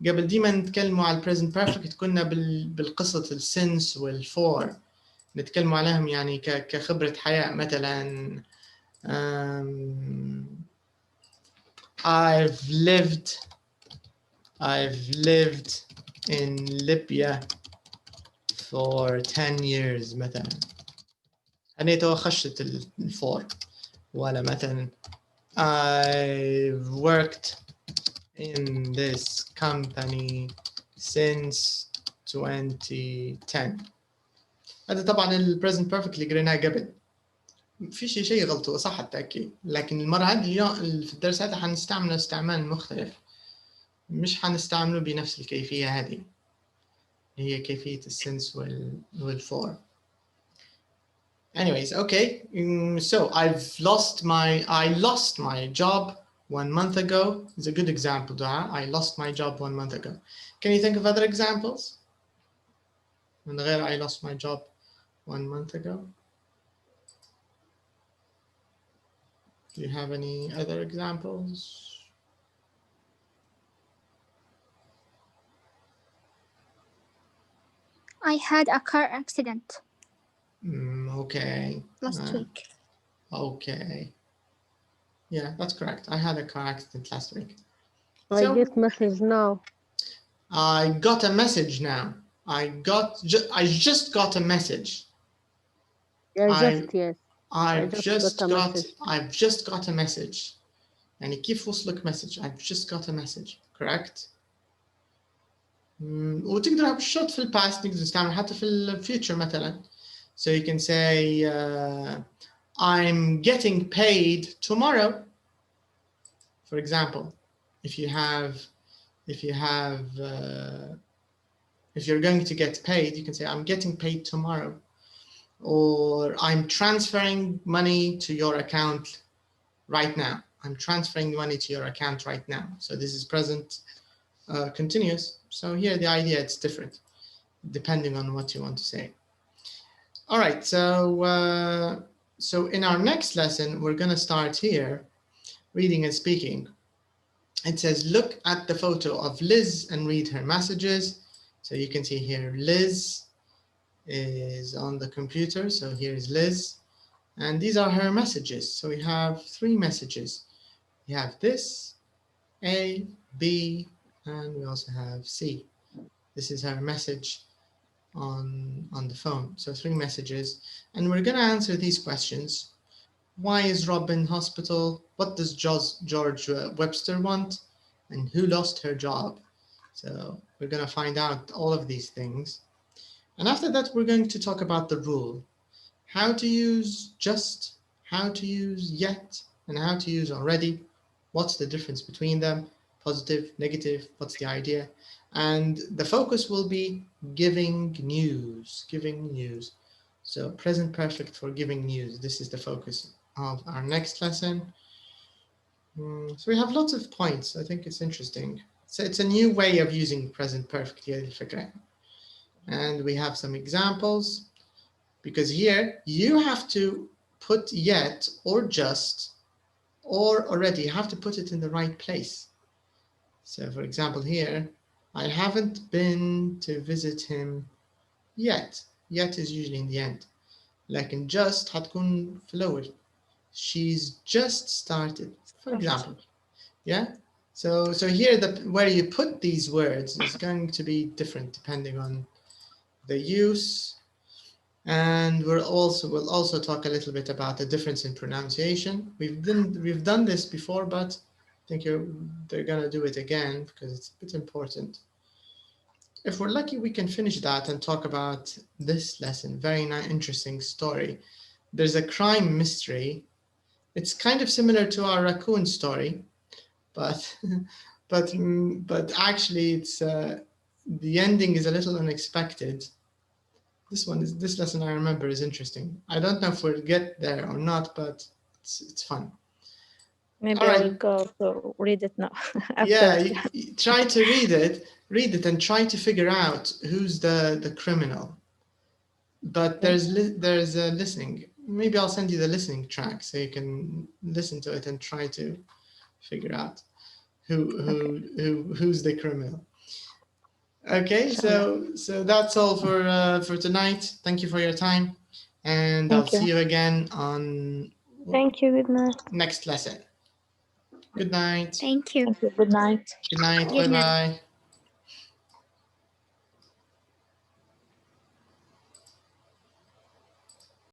قبل ديما نتكلموا على present perfect كنا بالقصة السنس والفور نتكلموا عليهم يعني كخبرة حياة مثلا I've lived in Libya for 10 years مثلا. أنا توخشت الفور. ولا مثلا I've worked in this company since 2010. هذا طبعا ال present perfect اللي قريناه قبل. في شيء غلط صح التأكيد. لكن المرة هذه في الدرس هذا حنستعمله استعمال مختلف. مش حنستعمله بنفس الكيفية هذه. هي كيفية السنس والفور. Anyways, okay. So I lost my job 1 month ago. It's a good example, Dua. I lost my job 1 month ago. Can you think of other examples? من غير I lost my job 1 month ago. Do you have any other examples? I had a car accident. Okay. Last week. Okay. Yeah, that's correct. I had a car accident last week. I get message now. I got a message now. I just got a message. I've just got a message. يعني كيف وصلك message? I've just got a message. Correct? وتقدر بالشرط في الباست نقدر نستعمل حتى في الفيوتشر مثلا. So you can say I'm getting paid tomorrow. For example, if you're going to get paid, you can say I'm getting paid tomorrow, or I'm transferring money to your account right now. I'm transferring money to your account right now. So this is present continuous. So here the idea it's different depending on what you want to say. All right, so in our next lesson we're going to start here, reading and speaking. It says look at the photo of Liz and read her messages. So you can see here Liz is on the computer. So here is Liz, and these are her messages. So we have 3 messages. We have this, A, B, and we also have C. This is her message on the phone. So 3 messages, and we're going to answer these questions. Why is Rob in hospital? What does George Webster want? And who lost her job? So we're going to find out all of these things. And after that, we're going to talk about the rule. How to use just, how to use yet, and how to use already. What's the difference between them? Positive, negative, what's the idea? And the focus will be giving news. So present perfect for giving news. This is the focus of our next lesson. So we have lots of points. I think it's interesting. So it's a new way of using present perfect here. And we have some examples, because here you have to put yet or just or already. You have to put it in the right place. So for example here, I haven't been to visit him yet. Yet is usually in the end. لكن just هتكون في الأول. She's just started, for example. Yeah. So here where you put these words is going to be different depending on the use. And we'll also talk a little bit about the difference in pronunciation. We've done this before, but I think they're gonna do it again because it's a bit important. If we're lucky, we can finish that and talk about this lesson. Very interesting story. There's a crime mystery. It's kind of similar to our raccoon story, but actually it's the ending is a little unexpected. This lesson I remember is interesting. I don't know if we'll get there or not, but it's fun. Maybe I will go to read it now. Yeah, you try to read it and try to figure out who's the criminal. But there's a listening. Maybe I'll send you the listening track so you can listen to it and try to figure out who's the criminal. Okay, so that's all for tonight. Thank you for your time, and I'll see you again on. Thank you. Good night. Next lesson. Good night. Thank you. Good night. Good night. Bye bye.